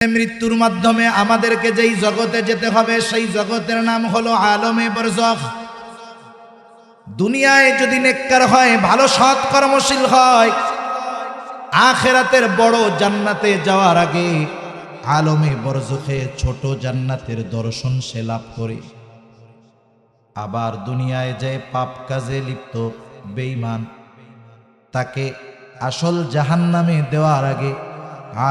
মৃত্যুর মাধ্যমে আমাদেরকে যেই জগতে যেতে হবে সেই জগতের নাম হলো আলমে বরজখ। দুনিয়ায় যদি নেককার হয়, ভালো সৎ কর্মশীল হয়, আখিরাতের বড় জান্নাতে যাওয়ার আগে আলমে বরজখে ছোট জান্নাতের দর্শন সে লাভ করে। আবার দুনিয়ায় যে পাপ কাজে লিপ্ত বেঈমান, তাকে আসল জাহান্নামে দেওয়ার আগে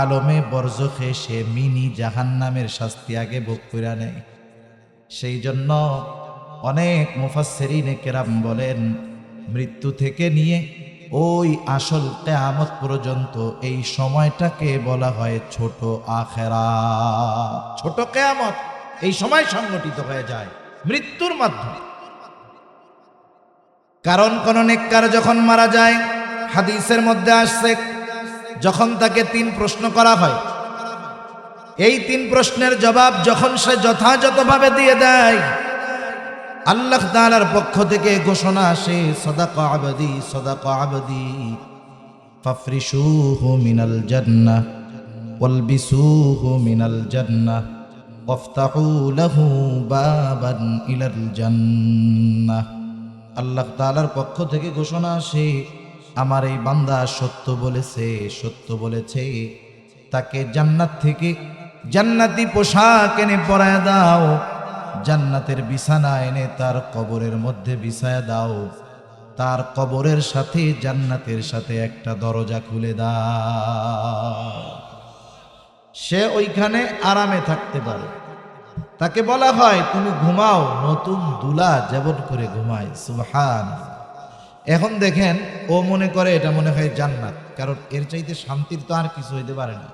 আলমে বরজখে সে মিনি জাহান্নামের শাস্তি আগে ভোগ করে নেয়। সেই জন্য অনেক মুফাসসিরিনে কেরাম বলেন, মৃত্যু থেকে নিয়ে ওই আসল কিয়ামত পর্যন্ত এই সময়টাকে বলা হয় ছোট আখিরাত। ছোট কিয়ামত এই সময় সংগঠিত হয়ে যায় মৃত্যুর মাধ্যমে। কারণ কোন নেককার যখন মারা যায়, হাদিসের মধ্যে আসছে, যখন তাকে 3 প্রশ্ন করা হয়, এই 3 প্রশ্নের জবাব যখন সে যথাযথভাবে দিয়ে দেয়, আল্লাহ তাআলার পক্ষ থেকে ঘোষণা আসে, সাদাকা আবদি সাদাকা আবদি ফাফরিশুহু মিনাল জান্নাহ ওয়ালবিসুহু মিনাল জান্নাহ ওয়াফতাহু লাহু বাবান ইলাল জান্নাহ। আল্লাহ তাআলার পক্ষ থেকে ঘোষণা আসে, আমার এই বান্দা সত্য বলেছে, তাকে জান্নাত থেকে জান্নাতি পোশাক এনে পরায় দাও, জান্নাতের বিছানা এনে তার কবরের মধ্যে বিছায়া দাও, তার কবরের সাথে জান্নাতের সাথে একটা দরজা খুলে দাও, সে ওইখানে আরামে থাকতে পারে। তাকে বলা হয় তুমি ঘুমাও নতুন দুলা যেমন করে ঘুমায়। সুবহানাল্লাহ। এখন দেখেন, ও মনে করে এটা মনে হয় জান্নাত, কারণ এর চাইতে শান্তির তো আর কিছু হইতে পারে না।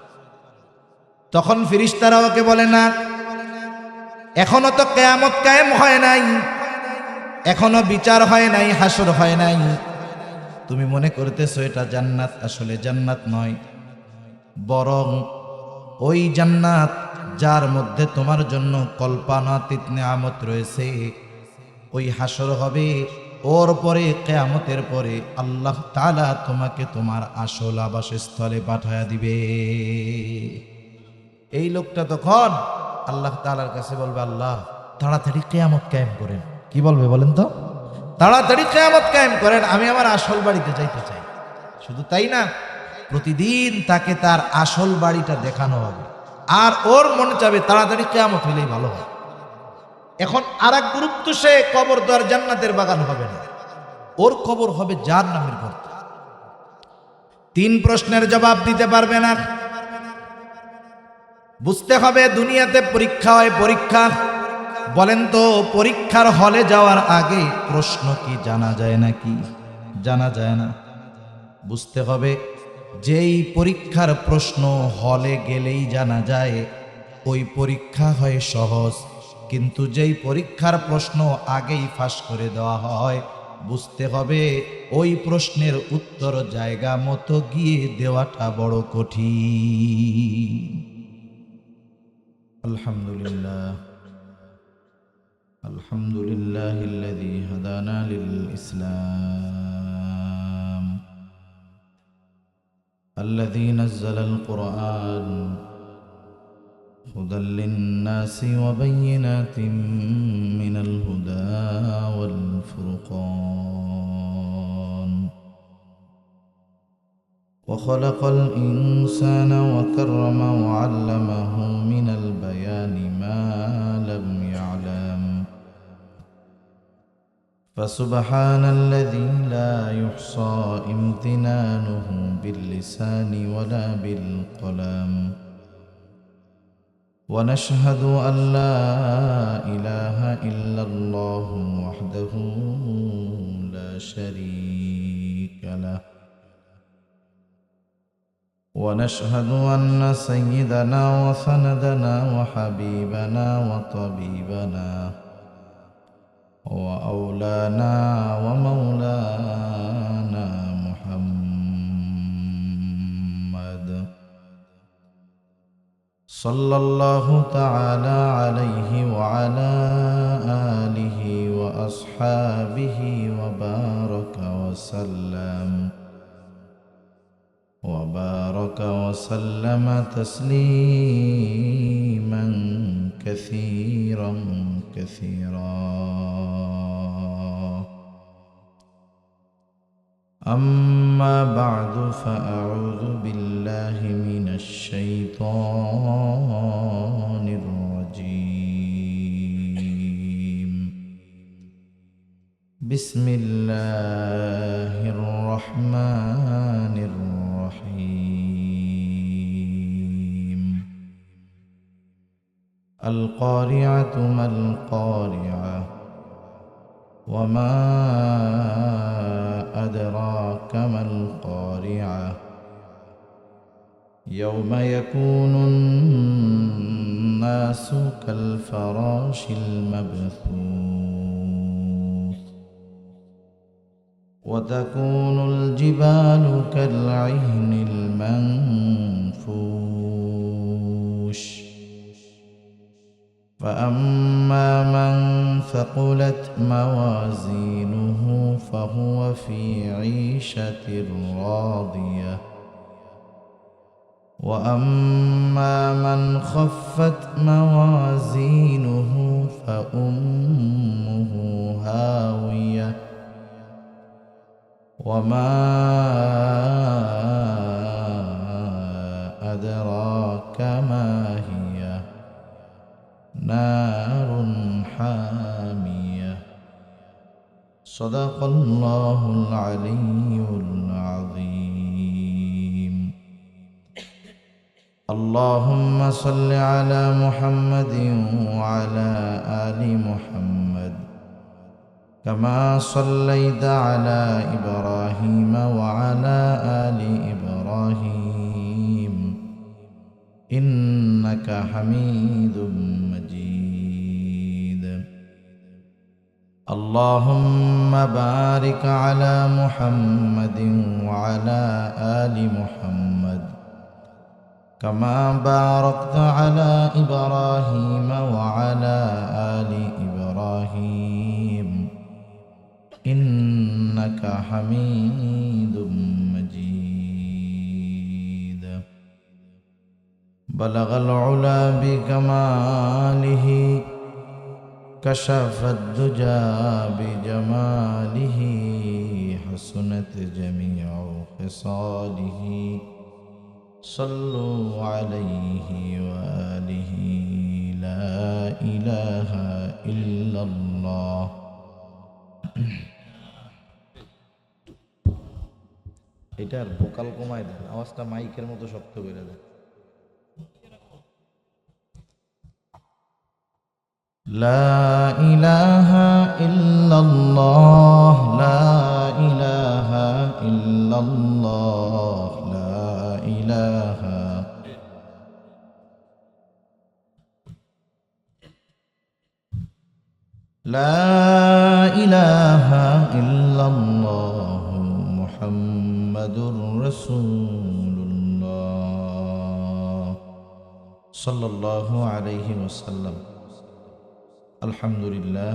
তখন ফেরেশতারা ওকে বলে, না, এখনো তো কিয়ামত কায়েম হয় নাই, এখনো বিচার হয় নাই, হাসর হয় নাই, তুমি মনে করতেছো এটা জান্নাত। আসলে জান্নাত নয়, বরং ওই জান্নাত যার মধ্যে তোমার জন্য কল্পনাতীত নিয়ামত রয়েছে, ওই হাসর হবে, ওর পরে কিয়ামতের পরে আল্লাহ তাআলা তোমাকে তোমার আসল আবাসস্থলে পাঠায়া দিবে। এই লোকটা তখন আল্লাহ তাআলার কাছে বলবে, আল্লাহ তাড়াতাড়ি কিয়ামত কায়েম করেন। কি বলবে বলেন তো? তাড়াতাড়ি কিয়ামত কায়েম করেন, আমি আমার আসল বাড়িতে যাইতে চাই। শুধু তাই না, প্রতিদিন তাকে তার আসল বাড়িটা দেখানো হবে, আর ওর মনে চাবে তাড়াতাড়ি কিয়ামত হইলেই ভালো হয়। এখন আরেক গুরুত্ব, সে কবর তো আর জান্নাতের বাগান হবে না, ওর কবর হবে জাহান্নামের গর্ত। 3 প্রশ্নের জবাব দিতে পারবে না। বুঝতে হবে দুনিয়াতে পরীক্ষা হয়, পরীক্ষা। বলেন তো, পরীক্ষার হলে যাওয়ার আগে প্রশ্ন কি জানা যায় নাকি? জানা যায় না। বুঝতে হবে, যেই পরীক্ষার প্রশ্ন হলে গেলেই জানা যায়, ওই পরীক্ষা হয় সহজ। কিন্তু যেই পরীক্ষার প্রশ্ন আগেই ফাঁস করে দেওয়া হয়, বুঝতে হবে ওই প্রশ্নের উত্তর জায়গা মতো গিয়ে দেওয়াটা বড় কঠিন। আলহামদুলিল্লাহ, আলহামদুলিল্লাহিল্লাযী হাদানা লিল ইসলাম الذي نزل القرآن هدى للناس وبينات من الهدى والفرقان وخلق الإنسان وكرم وعلمه من البيان ما لم يعلم فسبحان الذي لا يحصى امتنانه باللسان ولا بالقلم ونشهد أن لا إله إلا الله وحده لا شريك له ونشهد أن سيدنا وسندنا وحبيبنا وطبيبنا وأولانا ومولانا محمد صلى الله تعالى عليه وعلى آله وأصحابه وبارك وسلم وبارك وسلم تسليما كثيرا كثيرا. أما بعد فأعوذ بالله من الشيطان الرجيم. بسم الله الرحمن الرحيم. القارعة ما القارعة وما أدراك ما القارعة يوم يكون الناس كالفراش المبثوث وتكون الجبال كالعهن المنفوش فأما من ثقلت موازينه فهو في عيشة راضية وأما من خفت موازينه فأمه هاوية وما أدراك ما هي نار حامية. صدق الله العلي العظيم. اللهم صل على محمد وعلى آل محمد كما صليت على إبراهيم وعلى آل إبراهيم إنك حميد مجيد. اللهم بارك على محمد وعلى آل محمد كما باركت على إبراهيم وعلى آل إبراهيم إنك حميد مجيد. بلغ العلا بكماله كشف الدجى بجماله حسنت جميع خصاله صلوا عليه وآله لا إله إلا الله. এটার ভোকাল কমায় দেন, আওয়াজটা মাইকের মতো শক্ত করে দেন। لا إله إلا الله لا إله إلا الله لا إله لا إله إلا الله محمد رسول الله صلى الله عليه وسلم. আলহামদুলিল্লাহ,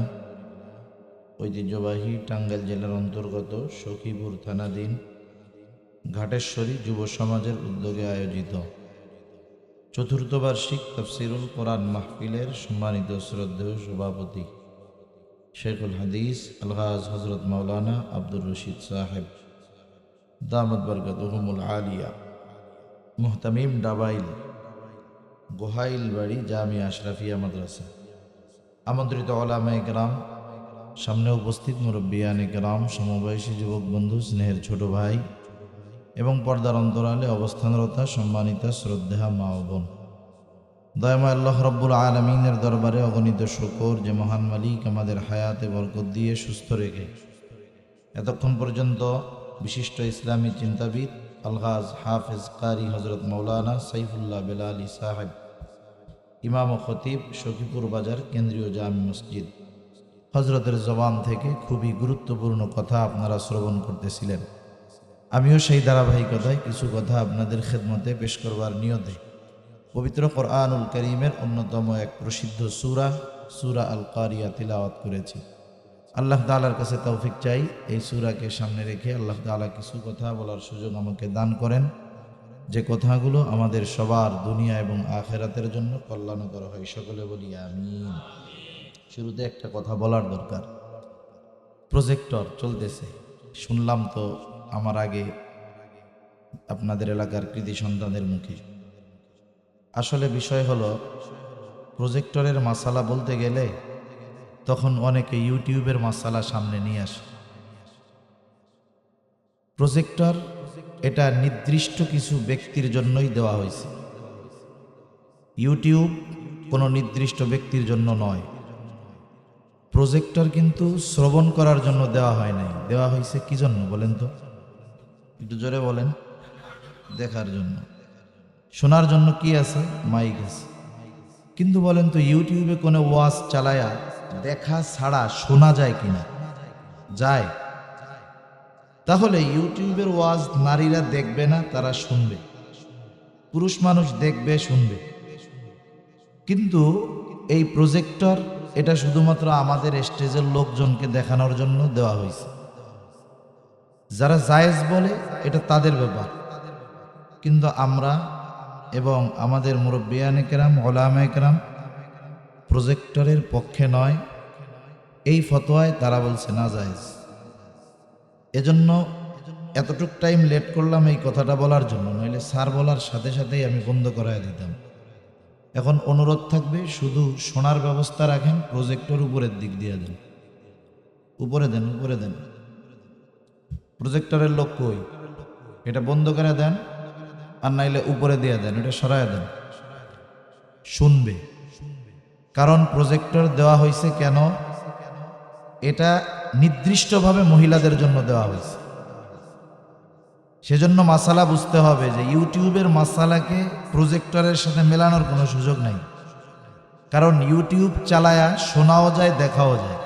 ঐতিহ্যবাহী টাঙ্গাইল জেলার অন্তর্গত সখীপুর থানাধীন ঘাটেশ্বরী যুব সমাজের উদ্যোগে আয়োজিত চতুর্থ বার্ষিক তাফসিরুল কোরআন মাহফিলের সম্মানিত শ্রদ্ধেয় সভাপতি শেখুল হাদিস আলহাজ হজরত মাওলানা আব্দুর রশিদ সাহেব দামত বরকতুহুমুল আলিয়া মুহতামিম ডাবাইল গোহাইল বাড়ি জামিয়া আশরাফিয়া মাদ্রাসা, আমন্ত্রিত ওলামায়ে কেরাম, সামনে উপস্থিত মুরব্বিয়ানে কেরাম, সমবয়সী যুবক বন্ধু, স্নেহের ছোট ভাই এবং পর্দার অন্তরালে অবস্থানরতা সম্মানিত শ্রদ্ধেয়া মা ও বোন, দয়াময় আল্লাহ রব্বুল আলামিনের দরবারে অগণিত শুকর যে মহান মালিক আমাদের হায়াতে বরকত দিয়ে সুস্থ রেখে এতক্ষণ পর্যন্ত বিশিষ্ট ইসলামী চিন্তাবিদ আলহাজ হাফেজ কারি হজরত মৌলানা সাইফুল্লাহ বেলালী সাহেব ইমাম ও খতিব সখীপুর বাজার কেন্দ্রীয় জামি মসজিদ হজরতের জবান থেকে খুবই গুরুত্বপূর্ণ কথা আপনারা শ্রবণ করতেছিলেন। আমিও সেই ধারাবাহিকতায় কিছু কথা আপনাদের খেদমতে পেশ করবার নিয়তে পবিত্র কোরআনুল কারীমের অন্যতম এক প্রসিদ্ধ সূরা আল কারিয়া তিলাওয়াত করেছি। আল্লাহ তাআলার কাছে তৌফিক চাই এই সূরাকে সামনে রেখে আল্লাহ তাআলা কিছু কথা বলার সুযোগ আমাকে দান করেন যে কথাগুলো আমাদের সবার দুনিয়া এবং আখেরাতের জন্য কল্যাণকর হয়। সকলে বলি আমিন। শুরুতে একটা কথা বলার দরকার। প্রজেক্টর চলতেছে, শুনলাম তো আমার আগে আপনাদের এলাকার কৃতি সন্তানদের মুখে। আসলে বিষয় হলো, প্রজেক্টরের মাসালা বলতে গেলে তখন অনেকে ইউটিউবের মাসালা সামনে নিয়ে আসে। প্রজেক্টর এটা নির্দিষ্ট কিছু ব্যক্তির জন্যই দেওয়া হয়েছে। ইউটিউব কোনো নির্দিষ্ট ব্যক্তির জন্য নয়। প্রজেক্টর কিন্তু শ্রবণ করার জন্য দেওয়া হয় নাই, দেওয়া হয়েছে কি জন্য বলেন তো? একটু জোরে বলেন। দেখার জন্য। শোনার জন্য কি আছে? মাইক আছে। কিন্তু বলেন তো, ইউটিউবে কোনো ওয়াজ চালায়া দেখা ছাড়া শোনা যায় কিনা? যায়। তাহলে ইউটিউবের ওয়াজ নারীরা দেখবে না, তারা শুনবে। পুরুষ মানুষ দেখবে, শুনবে। কিন্তু এই প্রজেক্টর এটা শুধুমাত্র আমাদের স্টেজের লোকজনকে দেখানোর জন্য দেওয়া হয়েছে। যারা জায়েজ বলে এটা তাদের ব্যাপার, কিন্তু আমরা এবং আমাদের মুরব্বিয়ানে কেরাম, ওলামায়ে কেরাম প্রজেক্টরের পক্ষে নয়। এই ফতোয়ায় তারা বলছে না জায়েজ। এজন্য এতটুক টাইম লেট করলাম এই কথাটা বলার জন্য, নইলে স্যার বলার সাথে সাথেই আমি বন্ধ করায় দিতাম। এখন অনুরোধ থাকবে, শুধু শোনার ব্যবস্থা রাখেন, প্রজেক্টর উপরের দিক দিয়ে দেন, উপরে দেন, উপরে দেন। প্রজেক্টরের লোক কই? এটা বন্ধ করে দেন, আর নাইলে উপরে দিয়ে দেন, এটা সরায় দেন, শুনবে। কারণ প্রজেক্টর দেওয়া হয়েছে কেন? এটা নির্দিষ্টভাবে মহিলাদের জন্য দেওয়া হয়েছে। সেজন্য মাসালা বুঝতে হবে যে ইউটিউবের মাসালাকে প্রজেক্টরের সাথে মেলানোর কোনো সুযোগ নাই। কারণ ইউটিউব চালায়া শোনাও যায়, দেখাও যায়।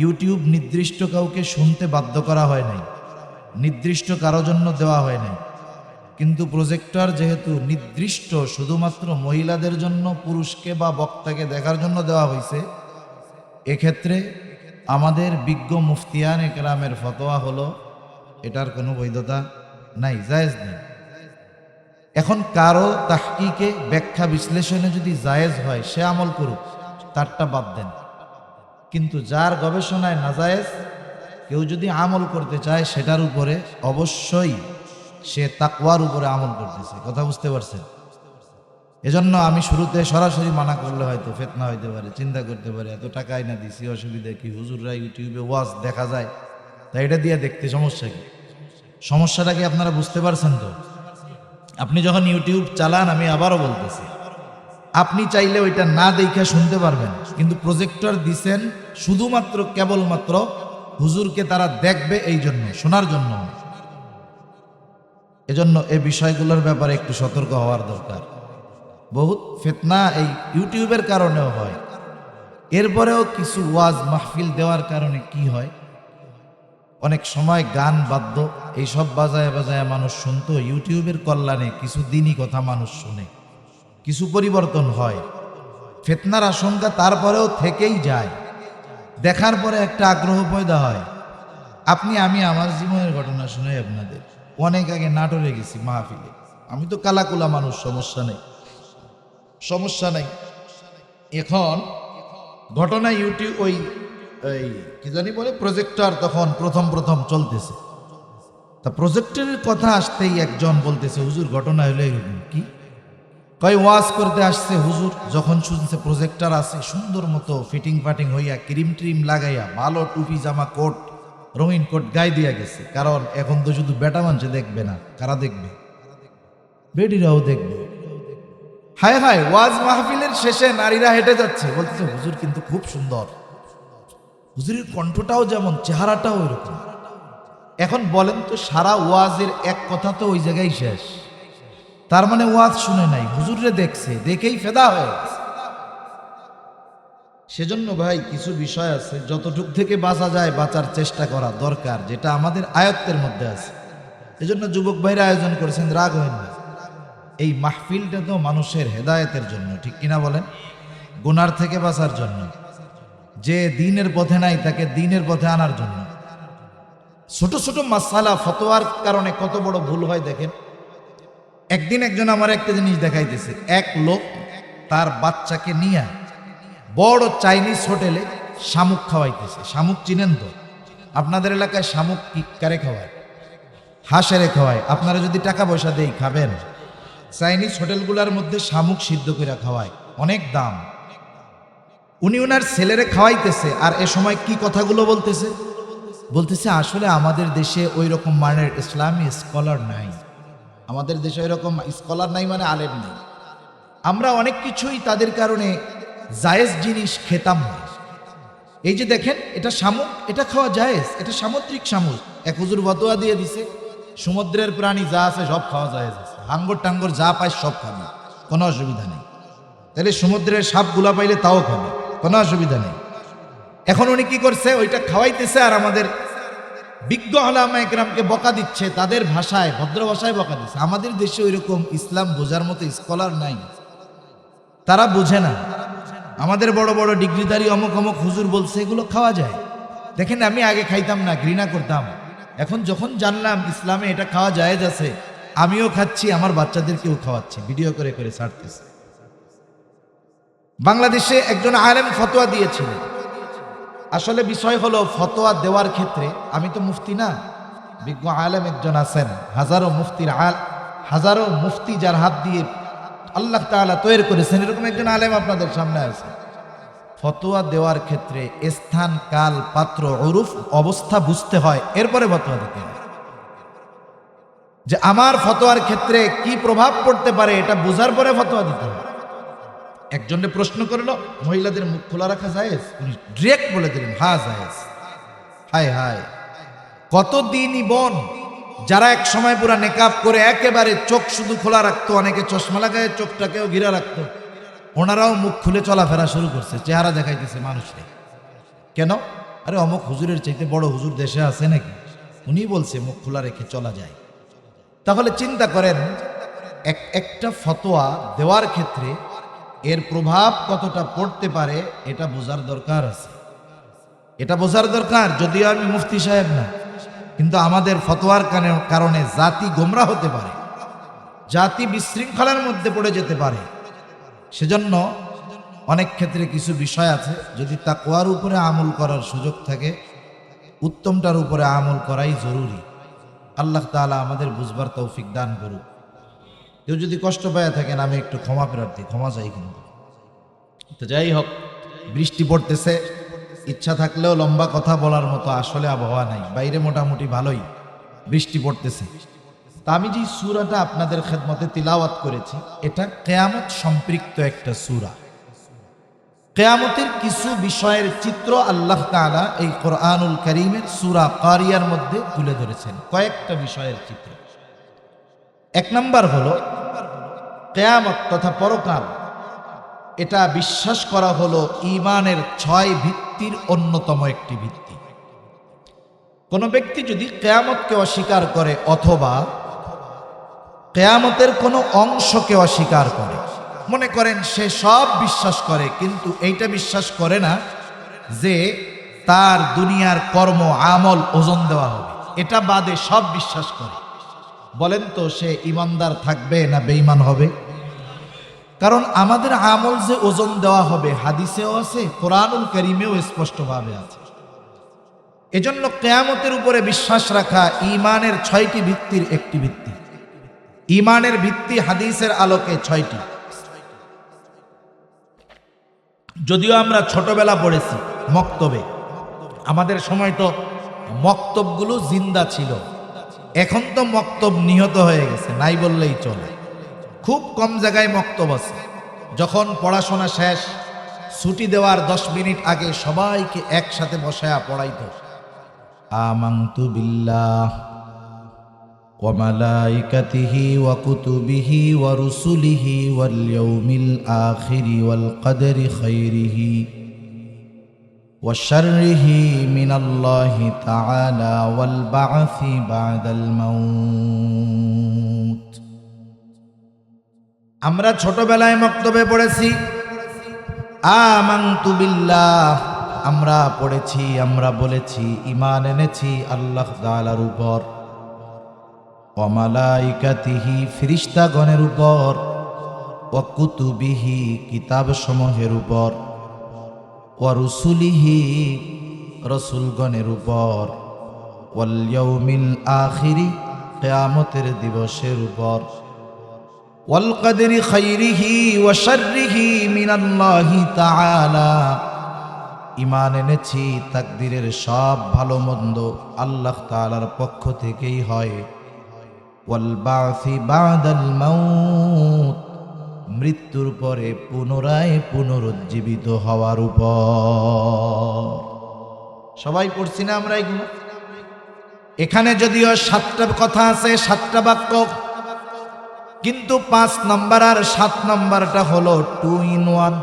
ইউটিউব নির্দিষ্ট কাউকে শুনতে বাধ্য করা হয় নাই, নির্দিষ্ট কারো জন্য দেওয়া হয় নাই। কিন্তু প্রজেক্টর যেহেতু নির্দিষ্ট শুধুমাত্র মহিলাদের জন্য, পুরুষকে বা বক্তাকে দেখার জন্য দেওয়া হয়েছে, এক্ষেত্রে আমাদের বিজ্ঞ মুফতিয়ান একরামের ফতোয়া হলো এটার কোনো বৈধতা নাই, জায়েজ নেই। এখন কারো তাহকিকে, ব্যাখ্যা বিশ্লেষণে যদি জায়েজ হয় সে আমল করুক, তারটা বাদ দেন। কিন্তু যার গবেষণায় নাজায়েজ, কেউ যদি আমল করতে চায় সেটার উপরে অবশ্যই সে তাকওয়ার উপরে আমল করতেছে। কথা বুঝতে পারছেন? এজন্য আমি শুরুতে সরাসরি মানা করলে হয়তো ফিতনা হইতে পারে, চিন্তা করতে পারে এত টাকা আইনা দিছি, অসুবিধা কি? হুজুররা ইউটিউবে ওয়াজ দেখা যায়, তাই এটা দিয়ে দেখতে সমস্যা কি? সমস্যাটা কি আপনারা বুঝতে পারছেন তো? আপনি যখন ইউটিউব চালান, আমি আবারও বলতেছি, আপনি চাইলে ওইটা না দেখে শুনতে পারবেন, কিন্তু প্রজেক্টর দিছেন শুধুমাত্র কেবলমাত্র হুজুরকে তারা দেখবে, এই জন্য, শোনার জন্য। এজন্য এই বিষয়গুলোর ব্যাপারে একটু সতর্ক হওয়ার দরকার। বহুত ফিতনা এই ইউটিউবের কারণেও হয়। এরপরেও কিছু ওয়াজ মাহফিল দেওয়ার কারণে কি হয়, অনেক সময় গান বাদ্য এইসব বাজায় বাজায় মানুষ শুনতো। ইউটিউবের কল্যাণে কিছু দিনই কথা মানুষ শুনে, কিছু পরিবর্তন হয়। ফিতনার আশঙ্কা তারপরেও থেকেই যায়। দেখার পরে একটা আগ্রহ পয়দা হয়। আমি আমার জীবনের ঘটনা শুনাই আপনাদের। অনেক আগে নাটোরে গেছি মাহফিলে। আমি তো কালাকুলা মানুষ, সমস্যা নেই, সমস্যা নাই। এখন ঘটনা ইউটিউব ওই কি জানি বলে প্রজেক্টর তখন প্রথম প্রথম চলতেছে। তা প্রজেক্টরের কথা আসতেই একজন বলতেছে, হুজুর ঘটনা হলো এরকম। কি কয়? ওয়াজ করতে আসছে হুজুর, যখন শুনছে প্রজেক্টর আছে, সুন্দর মতো ফিটিং ফাটিং হইয়া, ক্রিম ট্রিম লাগাইয়া, ভালো টুপি জামা কোট, রঙিন কোট গায়ে দিয়া গেছে। কারণ এখন তো শুধু বেটা মানুষে দেখবে না, কারা দেখবে? বেডিরাও দেখবে। হায় হায়, ওয়াজ মাহফিলের শেষে নারীরা হেঁটে যাচ্ছে, বলতেছে হুজুর কিন্তু খুব সুন্দর, হুজুরের কণ্ঠটাও যেমন, চেহারাটাও এরকম। এখন বলেন তো, সারা ওয়াজের এক কথা তো ওই জায়গায় শেষ। তার মানে ওয়াজ শুনে নাই, হুজুরে দেখছে, দেখেই ফেদা হয়ে গেছে। সেজন্য ভাই কিছু বিষয় আছে, যতটুক থেকে বাঁচা যায় বাঁচার চেষ্টা করা দরকার, যেটা আমাদের আয়ত্তের মধ্যে আছে। এজন্য যুবক ভাইরা আয়োজন করেছেন, রাগ হইন না। এই মাহফিলটা তো মানুষের হেদায়েতের জন্য, ঠিক কিনা বলেন? গুনার থেকে বাঁচার জন্য। যে দ্বীনের পথে নাই তাকে দ্বীনের পথে আনার জন্য। ছোট ছোট মাসালা ফতোয়ার কারণে কত বড় ভুল হয় দেখেন। একদিন একজন আমার একটা জিনিস দেখাইতেছে, এক লোক তার বাচ্চাকে নিয়ে বড় চাইনিজ হোটেলে শামুক খাওয়াইতেছে। শামুক চিনেন তো? আপনাদের এলাকায় শামুক কি কারে খাওয়ায়? হাঁসেরে খাওয়ায়। আপনারা যদি টাকা পয়সা দেই খাবেন? চাইনিজ হোটেলগুলোর মধ্যে শামুক সিদ্ধ করে খাওয়ায়, অনেক দাম। উনি ওনার ছেলেরে খাওয়াইতেছে, আর এ সময় কি কথাগুলো বলতেছে? বলতেছে আসলে আমাদের দেশে ওই রকম মানের ইসলামী স্কলার নাই। আমাদের দেশে ওই রকম স্কলার নাই মানে আলেম নেই। আমরা অনেক কিছুই তাদের কারণে জায়েজ জিনিস খেতাম না। এই যে দেখেন, এটা শামুক, এটা খাওয়া জায়েজ, এটা সামুদ্রিক শামুক। এক হুজুর ফতোয়া দিয়ে দিছে সমুদ্রের প্রাণী যা আছে সব খাওয়া জায়েজ আছে, হাঙ্গর টাঙ্গর যা পায় সব খাবে, কোনো অসুবিধা নেই। তাহলে সমুদ্রের সাপগুলা পাইলে তাও খাবে, কোনো অসুবিধা নেই। এখন উনি কি করছে, ওইটা খাওয়াইতেছে আর আমাদের বিজ্ঞ আলেমা একরামকে বকা দিচ্ছে, তাদের ভাষায়, ভদ্র ভাষায় বকা দিচ্ছে। আমাদের দেশে ওইরকম ইসলাম বোঝার মতো স্কলার নাই, তারা বোঝে না। আমাদের বড় বড় ডিগ্রিধারী অমুক অমুক হুজুর বলছে এগুলো খাওয়া যায়। দেখেন, আমি আগে খাইতাম না, ঘৃণা করতাম। এখন যখন জানলাম ইসলামে এটা খাওয়া জায়েজ আছে, আমিও খাচ্ছি, আমার বাচ্চাদেরকেও খাওয়াচ্ছি, ভিডিও করে করে ছাড়তেছে। বাংলাদেশে একজন আলেম ফতোয়া দিয়েছিলেন। আসলে বিষয় হলো, ফতোয়া দেওয়ার ক্ষেত্রে, আমি তো মুফতি না, বিজ্ঞ আলেম একজন আছেন, হাজারো মুফতি যার হাত দিয়ে আল্লাহ তাআলা তৈরি করেছেন, এরকম একজন আলেম আপনাদের সামনে আছে। ফতোয়া দেওয়ার ক্ষেত্রে স্থান, কাল, পাত্র, উরুফ, অবস্থা বুঝতে হয়, এরপরে ফতোয়া দিতে হয়। যে আমার ফতোয়ার ক্ষেত্রে কি প্রভাব পড়তে পারে এটা বোঝার পরে ফতোয়া দিতে হয়। একজনে প্রশ্ন করলো, মহিলাদের মুখ খোলা রাখা জায়েজ? উনি ডিরেক্ট বলে দিলেন, হ্যাঁ জায়েজ। হায় হায়, কত দিনই বোন যারা এক সময় পুরা নেকাব করে একেবারে চোখ শুধু খোলা রাখতো, অনেকে চশমা লাগায় চোখটাকেও ঘিরা রাখতো, ওনারাও মুখ খুলে চলাফেরা শুরু করছে, চেহারা দেখাইতেছে মানুষকে। কেন? আরে অমুক হুজুরের চাইতে বড় হুজুর দেশে আছে নাকি? উনি বলছে মুখ খোলা রেখে চলা যায়। তাহলে চিন্তা করেন, একটা ফতোয়া দেওয়ার ক্ষেত্রে এর প্রভাব কতটা পড়তে পারে, এটা বোঝার দরকার আছে, এটা বোঝার দরকার। যদিও আমি মুফতি সাহেব না, কিন্তু আমাদের ফতোয়ার কারণে জাতি গোমরা হতে পারে, জাতি বিশৃঙ্খলার মধ্যে পড়ে যেতে পারে। সেজন্য অনেক ক্ষেত্রে কিছু বিষয় আছে, যদি তাকওয়ার উপরে আমল করার সুযোগ থাকে, উত্তমটার উপরে আমল করাই জরুরি। আল্লাহ তাআলা আমাদের বুঝবার তৌফিক দান করুক। কেউ যদি কষ্ট পায় থাকেন, আমি একটু ক্ষমা প্রার্থী, ক্ষমা চাই। কিন্তু তো যাই হোক, বৃষ্টি পড়তেছে, ইচ্ছা থাকলেও লম্বা কথা বলার মতো আসলে আবহাওয়া নাই। বাইরে মোটামুটি ভালোই বৃষ্টি পড়তেছে। তা আমি যে সূরাটা আপনাদের খেদমতে তিলাওয়াত করেছি, এটা কিয়ামত সম্পৃক্ত একটা সূরা। কিয়ামতের কিছু বিষয়ের চিত্র আল্লাহ তাআলা এই কোরআনুল কারীমের সূরা কারিয়ার মধ্যে তুলে ধরেছেন, কয়েকটা বিষয়ের চিত্র। এক নাম্বার হলো কিয়ামত তথা পরকাল। এটা বিশ্বাস করা হলো ঈমানের 6 ভিত্তির অন্যতম একটি ভিত্তি। কোন ব্যক্তি যদি কিয়ামতকে অস্বীকার করে, অথবা কিয়ামতের কোনো অংশকে অস্বীকার করে, মনে করেন সে সব বিশ্বাস করে কিন্তু এইটা বিশ্বাস করে না যে তার দুনিয়ার কর্ম আমল ওজন দেওয়া হবে, এটা বাদে সব বিশ্বাস করে, বলেন তো সে ঈমানদার থাকবে না বেঈমান হবে? কারণ আমাদের আমল যে ওজন দেওয়া হবে হাদিসেও আছে, কোরআনুল কারীমেও স্পষ্টভাবে আছে। এজন্য কিয়ামতের উপরে বিশ্বাস রাখা ঈমানের 6টি ভিত্তির একটি ভিত্তি। ঈমানের ভিত্তি হাদিসের আলোকে 6টি। যদিও আমরা ছোটবেলা পড়েছি মক্তবে, আমাদের সময় তো মক্তবগুলো জিন্দা ছিল, এখন তো মক্তব নিহত হয়ে গেছে, নাই বললেই চলে। খুব কম জায়গায় মক্তব আছে। যখন পড়াশোনা শেষ, ছুটি দেওয়ার 10 মিনিট আগে সবাইকে একসাথে বসায়া পড়াইতো, আমানতু বিল্লাহ ওয়া মালাইকাতিহি ওয়া কুতুবিহি ওয়া রুসুলিহি ওয়াল ইয়াউমিল আখিরি ওয়াল কদরি খাইরিহি ওয়া শাররিহি মিনাল্লাহি তাআলা ওয়াল বা'সি বা'দাল মাউত। আমরা ছোটবেলায় মক্তবে পড়েছি আমানতু বিল্লাহ, আমরা পড়েছি, আমরা বলেছি ঈমান এনেছি আল্লাহ তাআলার উপর। ওয়া মালাইকাতিহি ফেরেশতাগণের উপর, ওয়া কুতুবিহি কিতাব সমূহের উপর, ওয়া রুসুলিহি রসুলগণের উপর, ওয়াল ইয়াউমিল আখিরি কিয়ামতের দিবসের উপর, ওয়াল কদরি খাইরিহি ওয়া শাররিহি মিনাল্লাহি তাআলা, ঈমান এনেছি তাকদীরের সব ভালো মন্দ আল্লাহ তাআলার পক্ষ থেকেই হয়। ওয়াল বা'সি বা'দাল মাউত, মৃত্যুর পরে পুনরায় পুনরুজ্জীবিত হওয়ার উপর। সবাই পড়ছি না আমরা এগুলো? এখানে যদিও 7টা কথা আছে, 7টা বাক্য, কিন্তু 5 নম্বর আর 7 নম্বরটা হলো 2 in 1।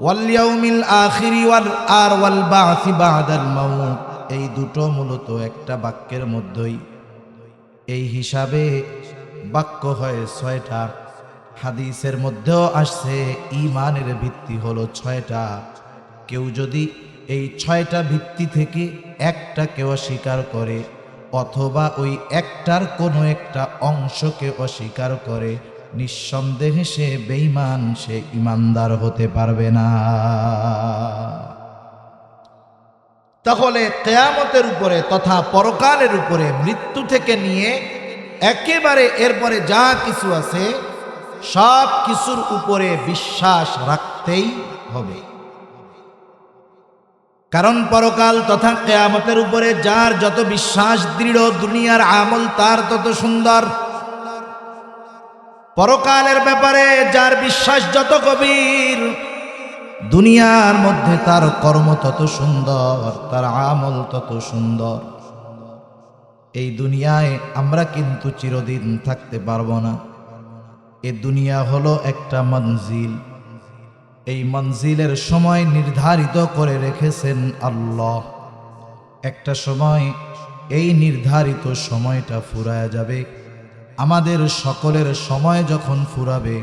ওয়াল ইয়াউমিল আখিরি ওয়াল বা'সি বা'দাল মাউত, এই দুটো মূলত একটা বাক্যের মধ্যেই। এই হিসাবে বাক্য হয় 6টা। হাদিসের মধ্যেও আসছে ঈমানের ভিত্তি হলো 6টা। কেউ যদি এই 6টা ভিত্তি থেকে একটাকে অস্বীকার করে অথবা ওই একটার কোনো একটা অংশকে অস্বীকার করে, নিঃসন্দেহে সে বেঈমান, সে ঈমানদার হতে পারবে না। তাহলে কিয়ামতের উপরে তথা পরকালের উপরে, মৃত্যু থেকে নিয়ে একেবারে এরপরে যা কিছু আছে সব কিছুর উপরে বিশ্বাস রাখতেই হবে। কারণ পরকাল তথা কিয়ামতের উপরে যার যত বিশ্বাস দৃঢ়, দুনিয়ার আমল তার তত সুন্দর। পরকালের ব্যাপারে যার বিশ্বাস যত গভীর, দুনিয়ার মধ্যে তার কর্ম তত সুন্দর, তার আমল তত সুন্দর। এই দুনিয়ায় আমরা কিন্তু চিরদিন থাকতে পারবো না। এ দুনিয়া হলো একটা মঞ্জিল। এই মঞ্জিলের সময় নির্ধারিত করে রেখেছেন আল্লাহ। একটা সময় এই নির্ধারিত সময়টা ফুরায়া যাবে। আমাদের সকলের সময় যখন ফুরাবে,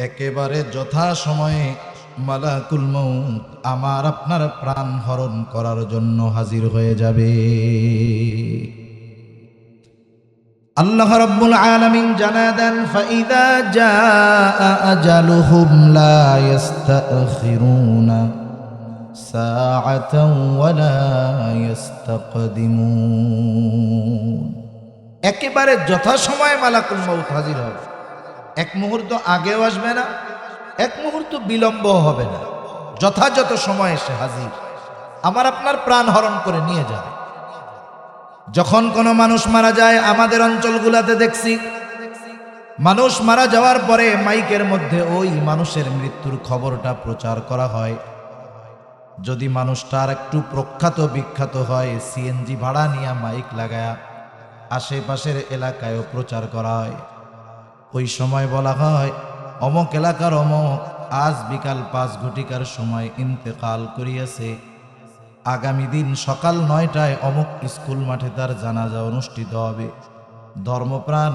একেবারে যথা সময়ে মালাকুল মউত আমার আপনার প্রাণ হরণ করার জন্য হাজির হয়ে যাবে। আল্লাহ রাব্বুল আলামিন জানায় দেন, ফাইদা জাআ আজালুহুম লা ইস্তাখিরুনা সাআতাও ওয়া লা ইস্তাকদিমুন। একেবারে যথাসময়ে মালাকুল মউত হাজির হবে। এক মুহূর্ত আগেও আসবে না, এক মুহূর্ত বিলম্ব হবে না, যথাযথ সময়ে সে হাজির, আমার আপনার প্রাণ হরণ করে নিয়ে যাবে। যখন কোনো মানুষ মারা যায়, আমাদের অঞ্চলগুলোতে দেখছি মানুষ মারা যাওয়ার পরে মাইকের মধ্যে ওই মানুষের মৃত্যুর খবরটা প্রচার করা হয়। যদি মানুষটা আর একটু প্রখ্যাত বিখ্যাত হয়, সিএনজি ভাড়া নিয়ে মাইক লাগায়া আশেপাশের এলাকায়ও প্রচার করা হয়। ওই সময় বলা হয়, অমক এলাকার অমক আজ বিকাল 5 ঘটিকার সময় ইন্তেকাল করিয়াছে। আগামী দিন সকাল 9টায় অমুক স্কুল মাঠে তার জানাজা অনুষ্ঠিত হবে। ধর্মপ্রাণ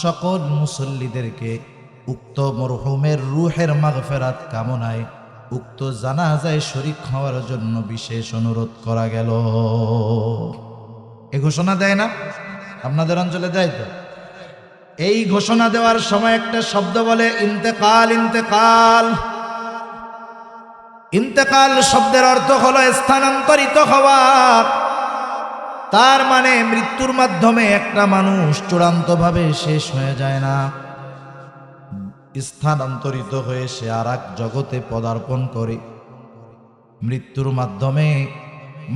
সকল মুসল্লিদেরকে উক্ত মরহুমের রূহের মাগফিরাত কামনায় উক্ত জানাজায় শরীক হওয়ার জন্য বিশেষ অনুরোধ করা গেল। এই ঘোষণা দেয় না? আপনাদের অঞ্চলে দেয় তো? এই ঘোষণা দেওয়ার সময় একটা শব্দ বলে ইন্তেকাল। ইন্তেকাল ইন্তেকাল শব্দের অর্থ হলো স্থানান্তরিত হওয়া। তার মানে মৃত্যুর মাধ্যমে একটা মানুষ চূড়ান্তভাবে শেষ হয়ে যায় না, স্থানান্তরিত হয়ে সে আর এক জগতে পদার্পণ করে। মৃত্যুর মাধ্যমে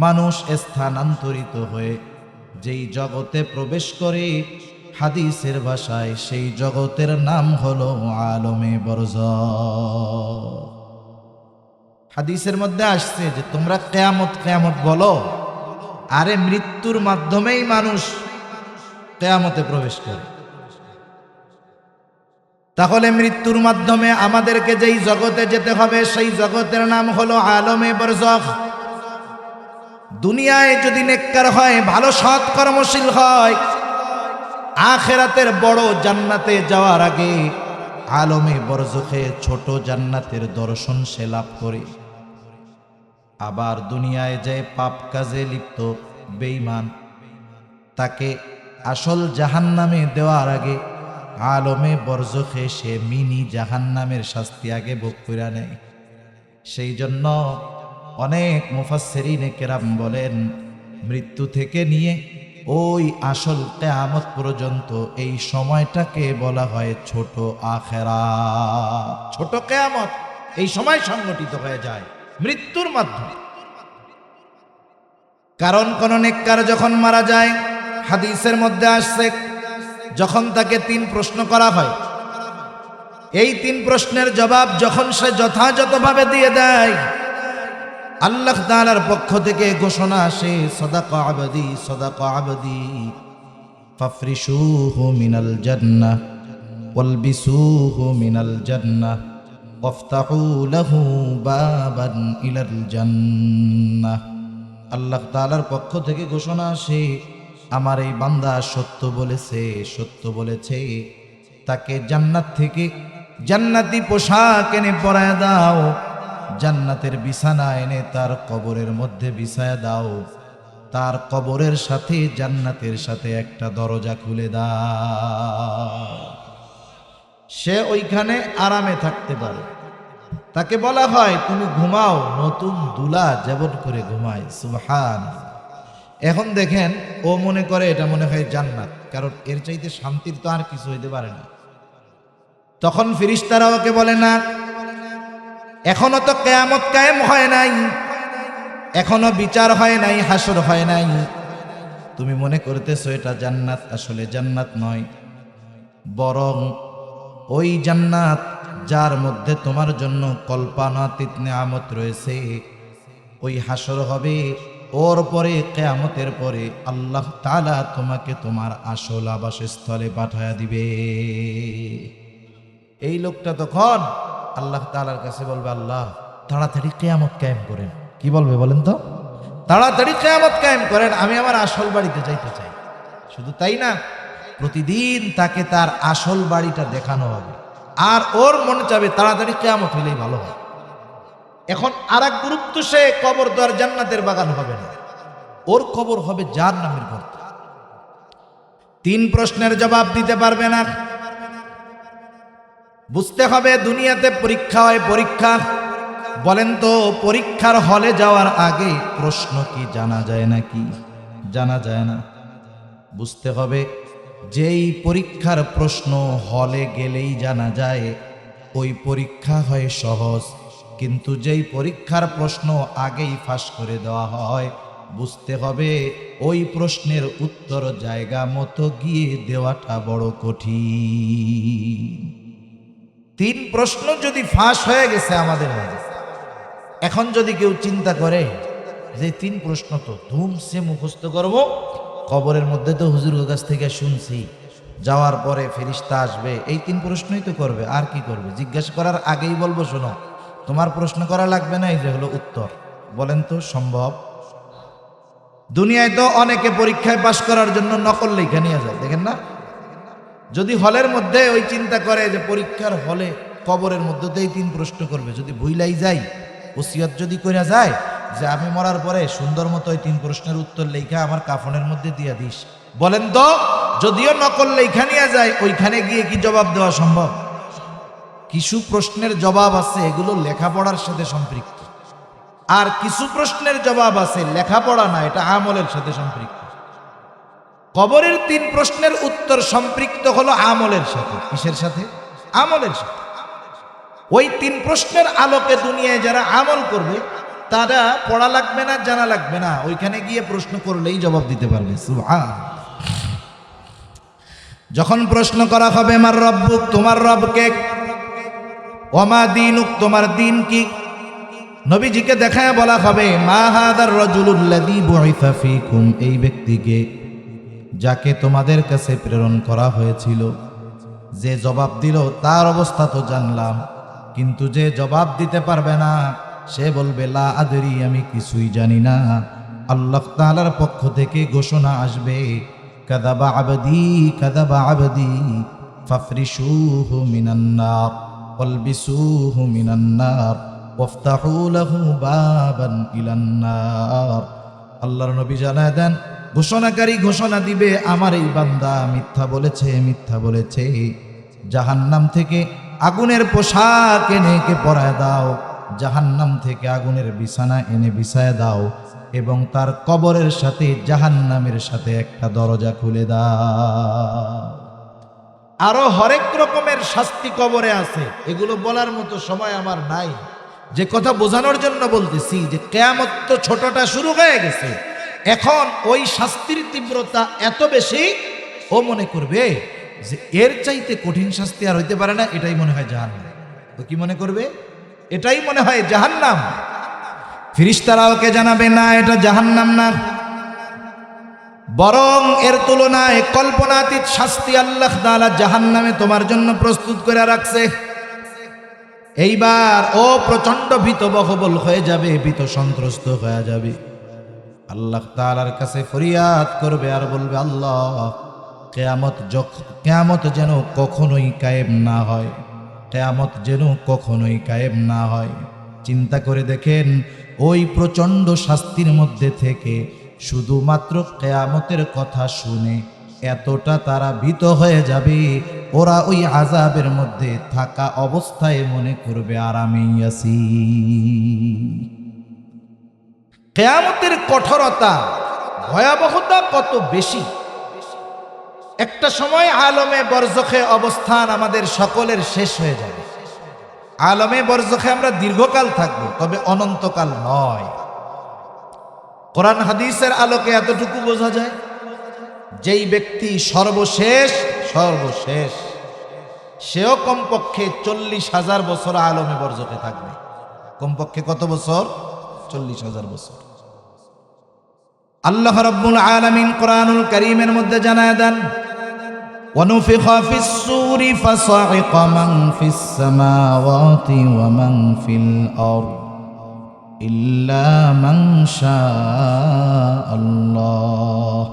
মানুষ স্থানান্তরিত হয়ে যেই জগতে প্রবেশ করে, হাদিসের ভাষায় সেই জগতের নাম হলো আলমে বরজখ। হাদিসের মধ্যে আসছে যে তোমরা কিয়ামত কিয়ামত বলো, আরে মৃত্যুর মাধ্যমেই মানুষ কিয়ামতে প্রবেশ করে। তাহলে মৃত্যুর মাধ্যমে আমাদেরকে যেই জগতে যেতে হবে সেই জগতের নাম হলো আলমে বরজখ। দুনিয়ায় যদি নেককার হয়, ভালো সৎ কর্মশীল হয়, আখিরাতের বড় জান্নাতে যাওয়ার আগে আলমে বরজখে ছোট জান্নাতের দর্শন সে লাভ করে। আবার দুনিয়ায় যায় পাপ কাজে লিপ্ত বেঈমান, তাকে আসল জাহান্নামে দেওয়ার আগে আলমে বরজখে সে মিনি জাহান্নামের শাস্তি আগে ভোগ করে নেয়। সেই জন্য অনেক মুফাসসিরিনে কেরাম বলেন, মৃত্যু থেকে নিয়ে ওই আসল কিয়ামত পর্যন্ত এই সময়টাকে বলা হয় ছোট আখিরাত। ছোট কিয়ামত এই সময় সংগঠিত হয়ে যায় মৃত্যুর মাধ্যমে। কারণ কোন নেককার যখন মারা যায়, হাদিসের মধ্যে আসছে, যখন তাকে 3 প্রশ্ন করা হয়, এই 3 প্রশ্নের জবাব যখন সে যথাযথভাবে দিয়ে দেয়, আল্লাহ তাআলার পক্ষ থেকে ঘোষণা আসে, সাদাকা আবদি সাদাকা আবদি ফাফরিশুহু মিনাল জান্নাহ ওয়ালবিসুহু মিনাল জান্নাহ ওয়াফতাহু লাহু বাবান ইলাল জান্নাহ। আল্লাহ তাআলার পক্ষ থেকে ঘোষণা আসে, আমার এই বান্দা সত্য বলেছে, সত্য বলেছে, তাকে জান্নাত থেকে জান্নাতি পোশাক এনে পরায় দাও, জান্নাতের বিছানা এনে তার কবরের মধ্যে বিছায়া দাও, তার কবরের সাথে জান্নাতের সাথে একটা দরজা খুলে দাও, সে ওইখানে আরামে থাকতে পারে। তাকে বলা হয় তুমি ঘুমাও নতুন দুলা যেমন করে ঘুমায়। সুবহানাল্লাহ। এখন দেখেন, ও মনে করে এটা মনে হয় জান্নাত, কারণ এর চাইতে শান্তির তো আর কিছু হইতে পারে না। তখন ফেরেশতারা ওকে বলে, না, এখনো তো কিয়ামত কায়েম হয় নাই, এখনো বিচার হয় নাই, হাসর হয় নাই, তুমি মনে করতেছো এটা জান্নাত, আসলে জান্নাত নয়, বরং ওই জান্নাত যার মধ্যে তোমার জন্য কল্পনাতীত নিয়ামত রয়েছে, ওই হাসর হবে, ওর পরে কিয়ামতের পরে আল্লাহ তাআলা তোমাকে তোমার আসল আবাসস্থলে পাঠায়া দিবে। এই লোকটা তখন আল্লাহ তাআলার কাছে বলবে, আল্লাহ তাড়াতাড়ি কিয়ামত কায়েম করেন। কি বলবে বলেন তো? তাড়াতাড়ি কিয়ামত কায়েম করেন, আমি আমার আসল বাড়িতে যাইতে চাই। শুধু তাই না, প্রতিদিন তাকে তার আসল বাড়িটা দেখানো হবে, আর ওর মনে চাবে তাড়াতাড়ি কিয়ামত হইলেই ভালো হয়। এখন আর এক গ্রুপ, তো সে কবর তো আর জান্নাতের বাগান হবে না, ওর কবর হবে জাহান্নামের গর্ত। 3 প্রশ্নের জবাব দিতে পারবে না। বুঝতে হবে দুনিয়াতে পরীক্ষা হয়, পরীক্ষা। বলেন তো, পরীক্ষার হলে যাওয়ার আগে প্রশ্ন কি জানা যায় নাকি? জানা যায় না। বুঝতে হবে, যেই পরীক্ষার প্রশ্ন হলে গেলেই জানা যায়, ওই পরীক্ষা হয় সহজ। কিন্তু যেই পরীক্ষার প্রশ্ন আগেই ফাঁস করে দেওয়া হয়, বুঝতে হবে ওই প্রশ্নের উত্তর জায়গা মতো গিয়ে দেওয়াটা বড় কঠিন। 3 প্রশ্ন যদি ফাঁস হয়ে গেছে আমাদের মাঝে, এখন যদি কেউ চিন্তা করে যে 3 প্রশ্ন তো ধুমসে মুখস্থ করব, কবরের মধ্যে তো হুজুরের কাছ থেকে শুনছি, যাওয়ার পরে ফেরেশতা আসবে, এই 3 প্রশ্নই তো করবে, আর কি করবে? জিজ্ঞাসা করার আগেই বলবো, শোনো তোমার প্রশ্ন করা লাগবে না, এই যে হলো উত্তর। বলেন তো সম্ভব? দুনিয়ায় তো অনেকে পরীক্ষায় পাশ করার জন্য নকল লেখা নিয়ে যায়, দেখেন না? যদি হলের মধ্যে ওই চিন্তা করে যে পরীক্ষার হলে কবরের মধ্যে তো এই 3 প্রশ্ন করবে, যদি ভুইলাই যাই, ওসিয়ত যদি কইরা যায় যে আমি মরার পরে সুন্দর মতো ওই 3 প্রশ্নের উত্তর লেখা আমার কাফনের মধ্যে দিয়া দিস, বলেন তো যদিও নকল লেখা নিয়ে যায়, ওইখানে গিয়ে কি জবাব দেওয়া সম্ভব? কিছু প্রশ্নের জবাব আছে এগুলো লেখাপড়ার সাথে সম্পৃক্ত, আর কিছু প্রশ্নের জবাব আছে লেখাপড়া না, এটা আমলের সাথে সম্পৃক্ত। কবরের 3 প্রশ্নের উত্তর সম্পৃক্ত হলো আমলের সাথে। কিসের সাথে? আমলের সাথে। ওই 3 প্রশ্নের আলোকে দুনিয়ায় যারা আমল করবে, তারা পড়া লাগবে না, জানা লাগবে না, ওইখানে গিয়ে প্রশ্ন করলেই জবাব দিতে পারবে। সুবহানাল্লাহ। যখন প্রশ্ন করা হবে মার রব্বুক, তোমার রব কে, ওমা দীনুক, তোমার দিন কি, নবীজিকে দেখায় বলা হবে মা হাদার রাজুলুল্লাযী বুইসা ফীকুম, এই ব্যক্তিকে যাকে তোমাদের কাছে প্রেরণ করা হয়েছিল। যে জবাব দিল তার অবস্থা তো জানলাম, কিন্তু যে জবাব দিতে পারবে না সে বলবে লা আদরি, আমি কিছুই জানি না। আল্লাহ তাআলার পক্ষ থেকে ঘোষণা আসবে কাযাবা আবদি কাযাবা আবদি ফাফরিশুহু মিনান নার ওয়ালবিসুহু মিনান নার ওয়াফতাহু লাহু বাবান ইলান নার। আল্লাহর নবী জানায় দেন, ঘোষণাকারী ঘোষণা দিবে, আমার এই বান্দা মিথ্যা বলেছে, মিথ্যা বলেছে। জাহান্নাম থেকে আগুনের পোশাক এনে একে পরায় দাও, জাহান্নাম থেকে আগুনের বিছানা এনে বিছায় দাও, এবং তার কবরের সাথে জাহান্নামের সাথে একটা দরজা খুলে দাও। আরো হরেক রকমের শাস্তি কবরে আছে, এগুলো বলার মতো সময় আমার নাই। যে কথা বোঝানোর জন্য বলতেছি যে কিয়ামত তো ছোটটা শুরু হয়ে গেছে, এখন ওই শাস্তির তীব্রতা এত বেশি, ও মনে করবে যে এর চাইতে কঠিন শাস্তি আর হইতে পারে না, এটাই মনে হয় জাহান্নাম। তো কি মনে করবে? এটাই মনে হয় জাহান্নাম। ফেরেশতারা ওকে জানাবে না, এটা জাহান্নাম না, বরং এর তুলনায় কল্পনাতীত শাস্তি আল্লাহ তাআলা জাহান্নামে তোমার জন্য প্রস্তুত করে রাখছে। এইবার ও প্রচন্ড ভীতবহবল হয়ে যাবে, ভীত সন্ত্রস্ত হয়ে যাবে, আল্লাহ তাআলার কাছে ফরিয়াদ করবে আর বলবে, আল্লাহ কিয়ামত যেন কখনোই কায়েম না হয়, কিয়ামত যেন কখনোই কায়েম না হয়। চিন্তা করে দেখেন, ওই প্রচন্ড শাস্তির মধ্যে থেকে শুধুমাত্র কিয়ামতের কথা শুনে এতটা তারা ভীত হয়ে যাবে, ওরা ওই আযাবের মধ্যে থাকা অবস্থায় মনে করবে আরামেই আছি। কিয়ামতের কঠোরতা, ভয়াবহতা কত বেশি। একটা সময় আলমে বরজখে অবস্থান আমাদের সকলের শেষ হয়ে যাবে। আলমে বরজখে আমরা দীর্ঘকাল থাকবো, তবে অনন্তকাল নয়। কোরআন হাদিসের আলোকে এতটুকু বোঝা যায়, যেই ব্যক্তি সর্বশেষ সেও কমপক্ষে 40,000 বছর আলমে বরজখে থাকবে। কমপক্ষে কত বছর? 40,000 বছর। আল্লাহ রাব্বুল আলামিন কোরআনুল কারীমের মধ্যে জানায় দেন, وَنُفِخَ فِي الصُّورِ فَصَعِقَ مَنْ فِي السَّمَاوَاتِ وَمَنْ فِي الْأَرْضِ إِلَّا مَنْ شَاءَ اللَّهُ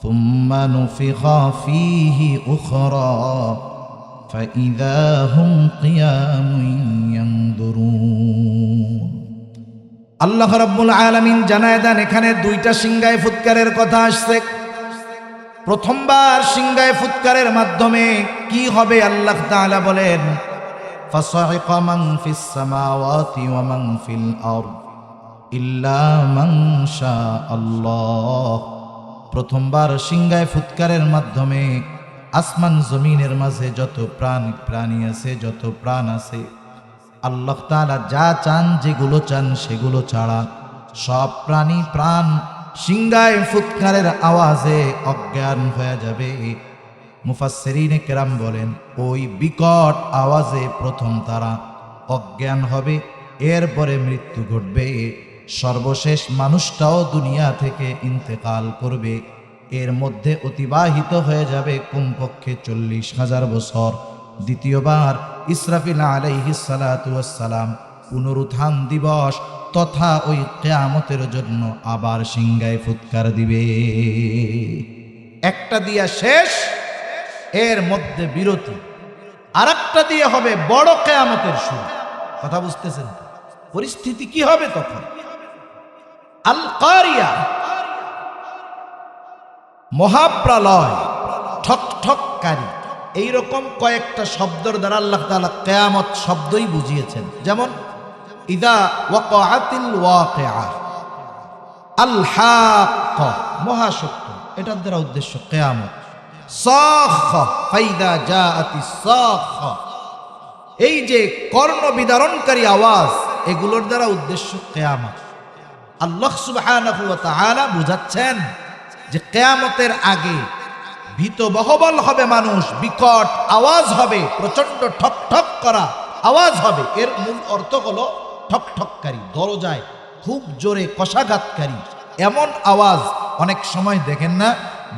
ثُمَّ نُفِخَ فِيهِ أُخْرَى فَإِذَا هُمْ قِيَامٌ يَنْظُرُونَ। আল্লাহ রাব্বুল আলামিন জানায় দেন, এখানে দুইটা সিংহায় ফুৎকারের কথা আসছে। প্রথমবার সিংহায় ফুৎকারের মাধ্যমে কি হবে আল্লাহ তাআলা বলেন, ফাসাইকা মান ফিস সামাওয়াতি ওয়া মান ফিল আরদ ইল্লা মান শাআল্লাহ। প্রথমবার সিংহায় ফুৎকারের মাধ্যমে আসমান জমিনের মাঝে যত প্রাণী আছে, যত প্রাণ আছে, আল্লাহ তাআলা যা চান, যেগুলো চান সেগুলো ছাড়া সব প্রাণ সিংহায় ফুৎকারের আওয়াজে অজ্ঞান হয়ে যাবে। মুফাসসিরিনে কেরাম বলেন, ওই বিকট আওয়াজে প্রথম তারা অজ্ঞান হবে, এরপরে মৃত্যু ঘটবে, সর্বশেষ মানুষটাও দুনিয়া থেকে ইন্তেকাল করবে। এর মধ্যে অতিবাহিত হয়ে যাবে কমপক্ষে 40,000 বছর। দ্বিতীয়বার ইসরাফিল আলাইহিস সালাতু ওয়াস সালাম পুনরুত্থান দিবস তথা ওই কিয়ামতের জন্য আবার সিংহায় ফুৎকার দিবে। একটা দিয়া শেষ, এর মধ্যে বিরতি, আরেকটা দিয়ে হবে বড় কিয়ামতের শুরু। কথা বুঝতেছেন? পরিস্থিতি কি হবে তখন? আল কারিয়া, মহাপ্রলয়, ঠকঠককারী, এইরকম কয়েকটা শব্দের দ্বারা আল্লাহ তাআলা কিয়ামত শব্দই বুঝিয়েছেন। যেমন ইদা ওয়াকাআতিল ওয়াকিআ, আল হাক্কা, মহাসত্য, এটার দ্বারা উদ্দেশ্য কিয়ামত। সাখা, ফাইদা জাআতিস সাখা, এই যে কর্ণ বিদারণকারী আওয়াজ, এগুলোর দ্বারা উদ্দেশ্য কিয়ামত। আল্লাহ সুবহানাহু ওয়া তাআলা বুঝাচ্ছেন যে কিয়ামতের আগে ভীত বহবল হবে মানুষ, বিকট আওয়াজ হবে, প্রচন্ড ঠক ঠক করা আওয়াজ হবে। এর মূল অর্থ হলো ঠকঠককারী, দরজায় খুব জোরে কষাঘাতকারী এমন আওয়াজ। অনেক সময় দেখেন না,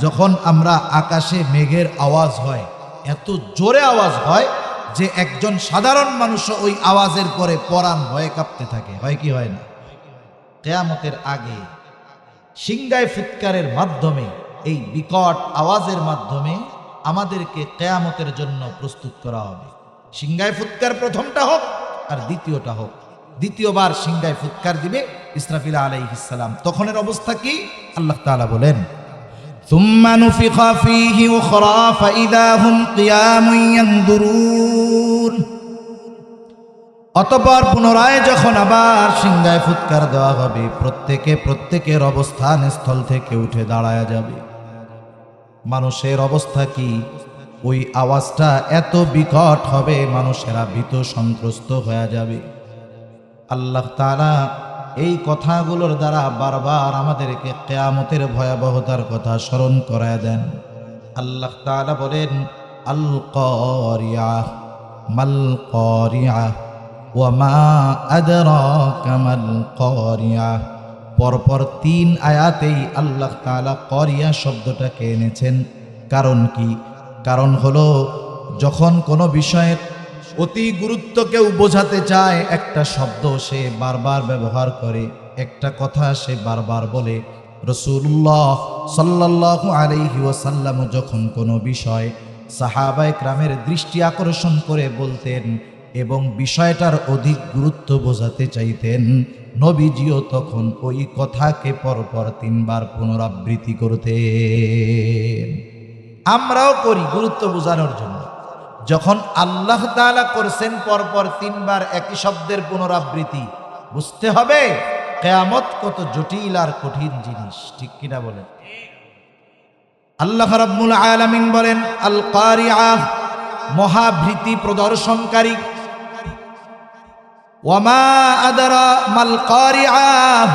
যখন আমরা আকাশে মেঘের আওয়াজ হয়, এত জোরে আওয়াজ হয় যে একজন সাধারণ মানুষও ওই আওয়াজের পরে পরাণ ভয়ে কাঁপতে থাকে। হয় কি হয় না? কিয়ামতের আগে সিংহায় ফুৎকারের মাধ্যমে, এই বিকট আওয়াজের মাধ্যমে আমাদেরকে কিয়ামতের জন্য প্রস্তুত করা হবে। সিংহায় ফুৎকার প্রথমটা হোক আর দ্বিতীয়টা হোক। দ্বিতীয়বার সিংহায় ফুৎকার দিবে, ইসরাফিল আলাইহিস সালাম। তখনের অবস্থা কি আল্লাহ তাআলা বলেন, সুম্মা নুফিখা ফীহি উখরা ফাইযা হুম কিয়ামুন ইয়ানজুরুন। অতঃপর পুনরায় যখন আবার সিংহায় ফুৎকার দেওয়া হবে, প্রত্যেকের অবস্থান স্থল থেকে উঠে দাঁড়ায়া যাবে। মানুষের অবস্থা কি? ওই আওয়াজটা এত বিকট হবে, মানুষেরা ভীত সন্ত্রস্ত হয়ে যাবে। আল্লাহ তাআলা এই কথাগুলোর দ্বারা বারবার আমাদেরকে কিয়ামতের ভয়াবহতার কথা স্মরণ করায় দেন। আল্লাহ তাআলা বলেন, আল কারিয়াহ মাল কারিয়াহ ওয়া মা আদরাকা মাল কারিয়াহ। পরপর 3 আয়াতেই আল্লাহ তাআলা কারিয়া শব্দটাকে এনেছেন। কারণ কি? কারণ হলো যখন কোনো বিষয়ের অতি গুরুত্ব কেউ বোঝাতে চায়, একটা শব্দ সে বারবার ব্যবহার করে, একটা কথা সে বারবার বলে। রাসূলুল্লাহ সাল্লাল্লাহু আলাইহি ওয়াসাল্লাম যখন কোনো বিষয় সাহাবায়ে কেরামের দৃষ্টি আকর্ষণ করে বলতেন এবং বিষয়টার অধিক গুরুত্ব বোঝাতে চাইতেন, নবীজিও তখন ওই কথাকে পরপর 3 বার পুনরাবৃত্তি করতেন। আমরাও করি গুরুত্ব বোঝানোর জন্য। যখন আল্লাহ তাআলা করছেন পরপর 3 বার একই শব্দের পুনরাবৃত্তি, বুঝতে হবে কিয়ামত কত জটিল আর কঠিন জিনিস, ঠিক কিনা বলেন? আল্লাহ রাব্বুল আলামিন বলেন, আল কারিআহ মহাভীতি প্রদর্শনকারী। ওয়ামা আদরা মাল কারিআহ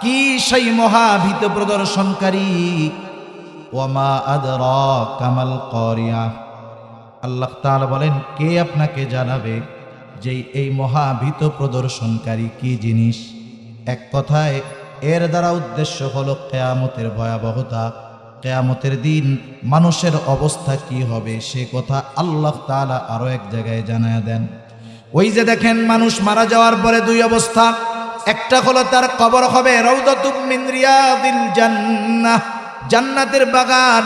কি সেই মহাভীত প্রদর্শনকারী? ওয়ামা আদরাকা মাল কারিআহ। আল্লাহ তাআলা বলেন, কে আপনাকে জানাবে যে এই মহাভীত প্রদর্শনকারী কি জিনিস? এক কথায় এর দ্বারা উদ্দেশ্য হলো কিয়ামতের ভয়াবহতা, কিয়ামতের দিন মানুষের অবস্থা কি হবে সে কথা আল্লাহ তাআলা আরো এক জায়গায় জানায় দেন। ওই যে দেখেন, মানুষ মারা যাওয়ার পরে 2 অবস্থা। একটা হলো তার কবর হবে রাউদাতুম মিন রিয়াদিল জান্নাহ, জান্নাতের বাগান।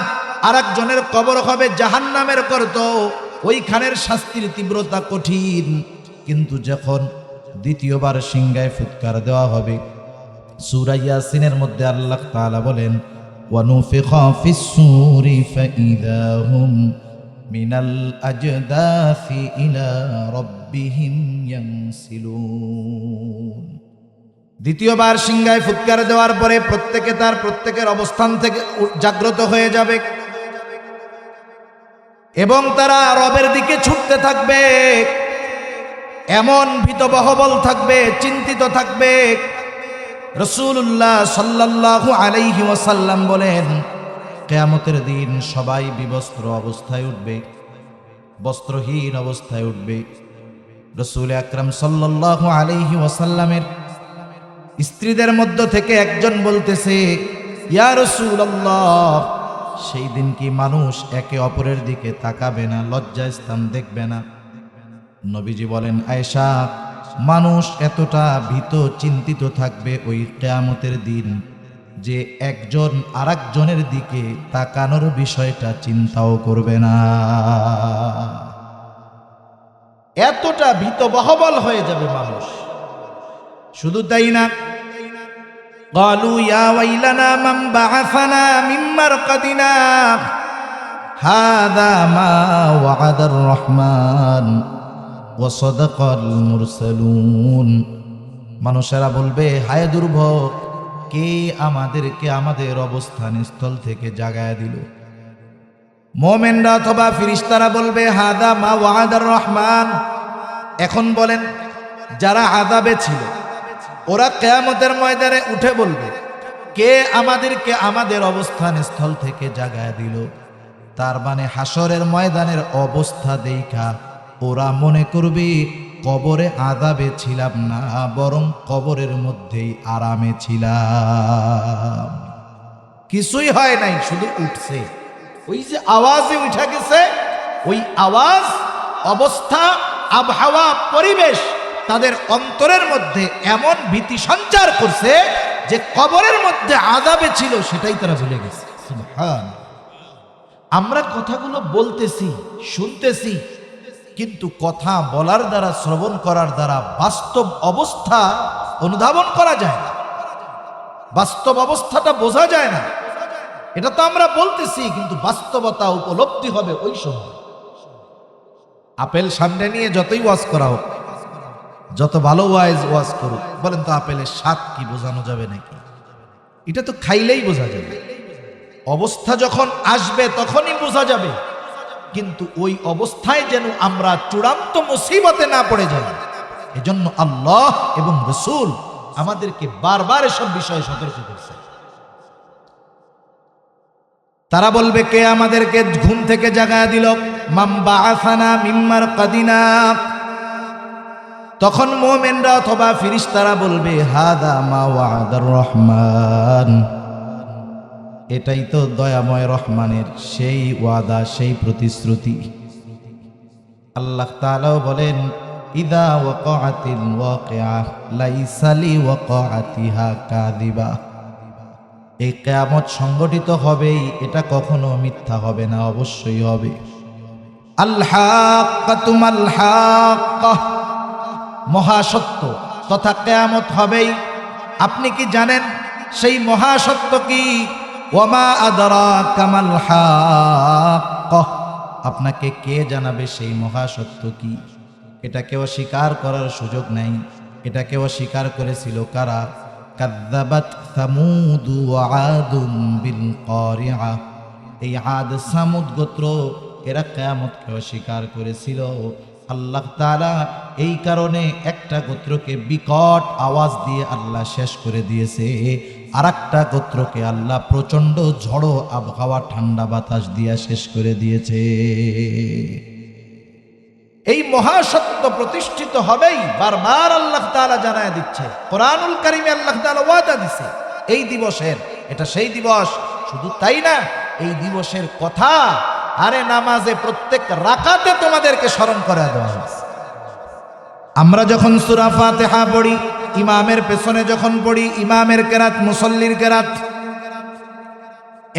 আরেকজনের কবর হবে জাহান্নামের গর্ত, ওইখানের শাস্তির তীব্রতা কঠিন। কিন্তু যখন দ্বিতীয়বার সিংহায় ফুৎকার দেওয়া হবে, সূরা ইয়াসিনের মধ্যে আল্লাহ তাআলা বলেন, ওয়া নুফিখা ফিস-সূরি ফাইযা হুম মিনাল আজদাসি ইলা রাব্বিহিম ইয়ানসিলুন। দ্বিতীয়বার সিংহায় ফুৎকার দেওয়ার পরে প্রত্যেকের অবস্থান থেকে জাগ্রত হয়ে যাবে এবং তারা রবের দিকে ছুটতে থাকবে। এমন ভীতবহবল থাকবে, চিন্তিত থাকবে। রাসূলুল্লাহ সাল্লাল্লাহু আলাইহি ওয়াসাল্লাম বলেন, কিয়ামতের দিন সবাই বিবস্ত্র অবস্থায় উঠবে, বস্ত্রহীন অবস্থায় উঠবে। রাসূল আকরাম সাল্লাল্লাহু আলাইহি ওয়াসাল্লামের স্ত্রীদের মধ্য থেকে একজন বলতেছে, ইয়া রাসূলুল্লাহ, সেই দিন কি মানুষ একে অপরের দিকে তাকাবে না, লজ্জা স্থান দেখবে না? নবীজি বলেন, আয়েশা, মানুষ এতটা ভীত চিন্তিত থাকবে ওই কিয়ামতের দিন যে একজন আরেকজনের দিকে তাকানোর বিষয়টা চিন্তাও করবে না। এতটা ভীতবহবল হয়ে যাবে মানুষ। শুধু তাই না, قالوا يا ويلنا من بعثنا من مرقدنا هذا ما وعد الرحمن وصدق المرسلون। মানুষেরা বলবে, হায় দুর্ভোগ, কে আমাদেরকে আমাদের অবস্থান স্থল থেকে জাগায় দিল? মুমিনরা অথবা ফেরেশতারা বলবে, হাদা মা ওয়াদার রহমান। এখন বলেন, যারা আযাবে ছিল ওরা কিয়ামতের ময়দানে উঠে বলবে, কে আমাদেরকে আমাদের অবস্থান স্থল থেকে জাগায় দিল? তার মানে হাসরের ময়দানের অবস্থা দেখা ওরা মনে করবে কবরে আযাবে ছিলাম না, বরং কবরের মধ্যেই আরামে ছিলাম। কিছুই হয় নাই, শুধু উঠছে। ওই যে আওয়াজে উঠে গেছে, ওই আওয়াজ, অবস্থা, আবহাওয়া, পরিবেশ তাদের অন্তরের মধ্যে এমন ভীতি সঞ্চার করছে যে কবরের মধ্যে আযাবে ছিল সেটাই তারা ভুলে গেছে। সুবহানাল্লাহ। আমরা কথাগুলো বলতেছি, শুনতেছি, কিন্তু কথা বলার দ্বারা, শ্রবণ করার দ্বারা বাস্তব অবস্থা অনুধাবন করা যায় না, বাস্তব অবস্থাটা বোঝা যায় না। এটা তো আমরা বলতেছি, কিন্তু বাস্তবতা উপলব্ধি হবে ওই সময়। আপেল সামনে নিয়ে যতই ওয়াজ করা হোক, যত ভালো ওয়াজ করুক, বলেন তো আপেলের স্বাদ কি বোঝানো যাবে নাকি? এটা তো খাইলেই বোঝা যাবে। অবস্থা যখন আসবে তখনই বোঝা যাবে, কিন্তু ওই অবস্থায় যেন আমরা চূড়ান্ত মুসিবতে না পড়ে যাই, এজন্য আল্লাহ এবং রাসূল আমাদেরকে বারবার এসব বিষয়ে সতর্ক করছে। তারা বলবে, কে আমাদেরকে ঘুম থেকে জাগায়া দিল? মাম বাআসানা মিন মারকাদিনা। তখন মুমিনরা অথবা ফেরেশতারা বলবে, হাদা মা ওয়াদার রহমান, এটাই তো দয়াময় রহমানের সেই ওয়াদা, সেই প্রতিশ্রুতি। আল্লাহ তাআলাও বলেন, ইদা ওয়াকাআতিল ওয়াকিআ লাইসা লিওয়াকাআতিহা কাযিবা। এই কিয়ামত সংগঠিত হবেই, এটা কখনো মিথ্যা হবে না, অবশ্যই হবে। আল হাক্কাতু মাল হাক্কাহ, মহাসত্য তথা কিয়ামত হবেই। আপনি কি জানেন সেই মহাসত্য কি? ওয়ামা আদরাকা মাল হাক্কাহ, আপনাকে কে জানাবে সেই মহাসত্য কি? এটাকে অস্বীকার করার সুযোগ নাই। এটাকে অস্বীকার করেছিল কারা? কাযযাবাত সামুদ ওয়া আদুম বিল কারিআ। এই আদ সামুদ গোত্র এরা কিয়ামতকে অস্বীকার করেছিল। আল্লাহ তাআলা এই কারণে একটা গোত্রকে বিকট আওয়াজ দিয়ে আল্লাহ শেষ করে দিয়েছে, আর একটা গোত্রকে আল্লাহ প্রচন্ড ঝড়ো আবহাওয়া, ঠান্ডা বাতাস দিয়ে শেষ করে দিয়েছে। এই মহাসত্য প্রতিষ্ঠিত হবেই, বারবার আল্লাহ তাআলা জানায় দিচ্ছে। কোরআনুল কারীমে আল্লাহ তাআলা ওয়াদা দিছে এই দিবসের। এটা সেই দিবস, শুধু তাই না, এই দিবসের কথা আরে নামাজে প্রত্যেক রাকাতে তোমাদেরকে স্মরণ করা দেওয়া হয়েছে। আমরা যখন সূরা ফাতিহা পড়ি, ইমামের পেছনে যখন পড়ি, ইমামের কেরাত, মুসল্লির কেরাত,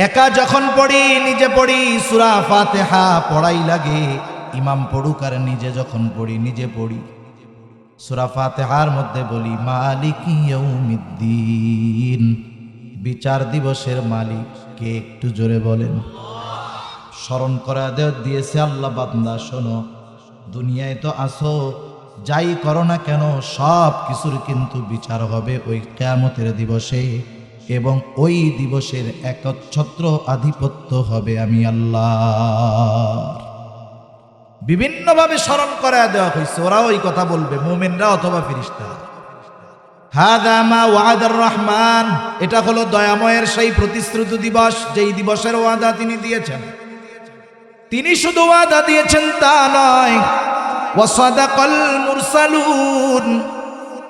একা যখন পড়ি, নিজে পড়ি, সূরা ফাতিহা পড়াই লাগে। ইমাম পড়ুক আর নিজে যখন পড়ি, নিজে পড়ি। সূরা ফাতিহার মধ্যে বলি, মালিকি ইয়াউমিদ্দিন, বিচার দিবসের মালিক কে? একটু জোরে বলেন। স্মরণ করা দিয়েছে আল্লাহ, বান্দা শোনো, দুনিয়ায় তো আসো, যাই করো না কেন সব কিছুর কিন্তু বিচার হবে ওই কিয়ামতের দিবসে, এবং ওই দিবসের একচ্ছত্র আধিপত্য হবে আমি আল্লাহ। বিভিন্নভাবে স্মরণ করা দেওয়া হয়েছে, ওরা ওই কথা বলবে, মুমিনরা অথবা ফেরেশতারা। হাদা মা ওয়াদার রহমান, এটা হলো দয়াময়ের সেই প্রতিশ্রুতি দিবস, যেই দিবসের ওয়াদা তিনি দিয়েছেন। তিনি শুধু ওয়াদা দিয়েছেন তা নয়, ওয়াসাদাকাল মুরসালুন,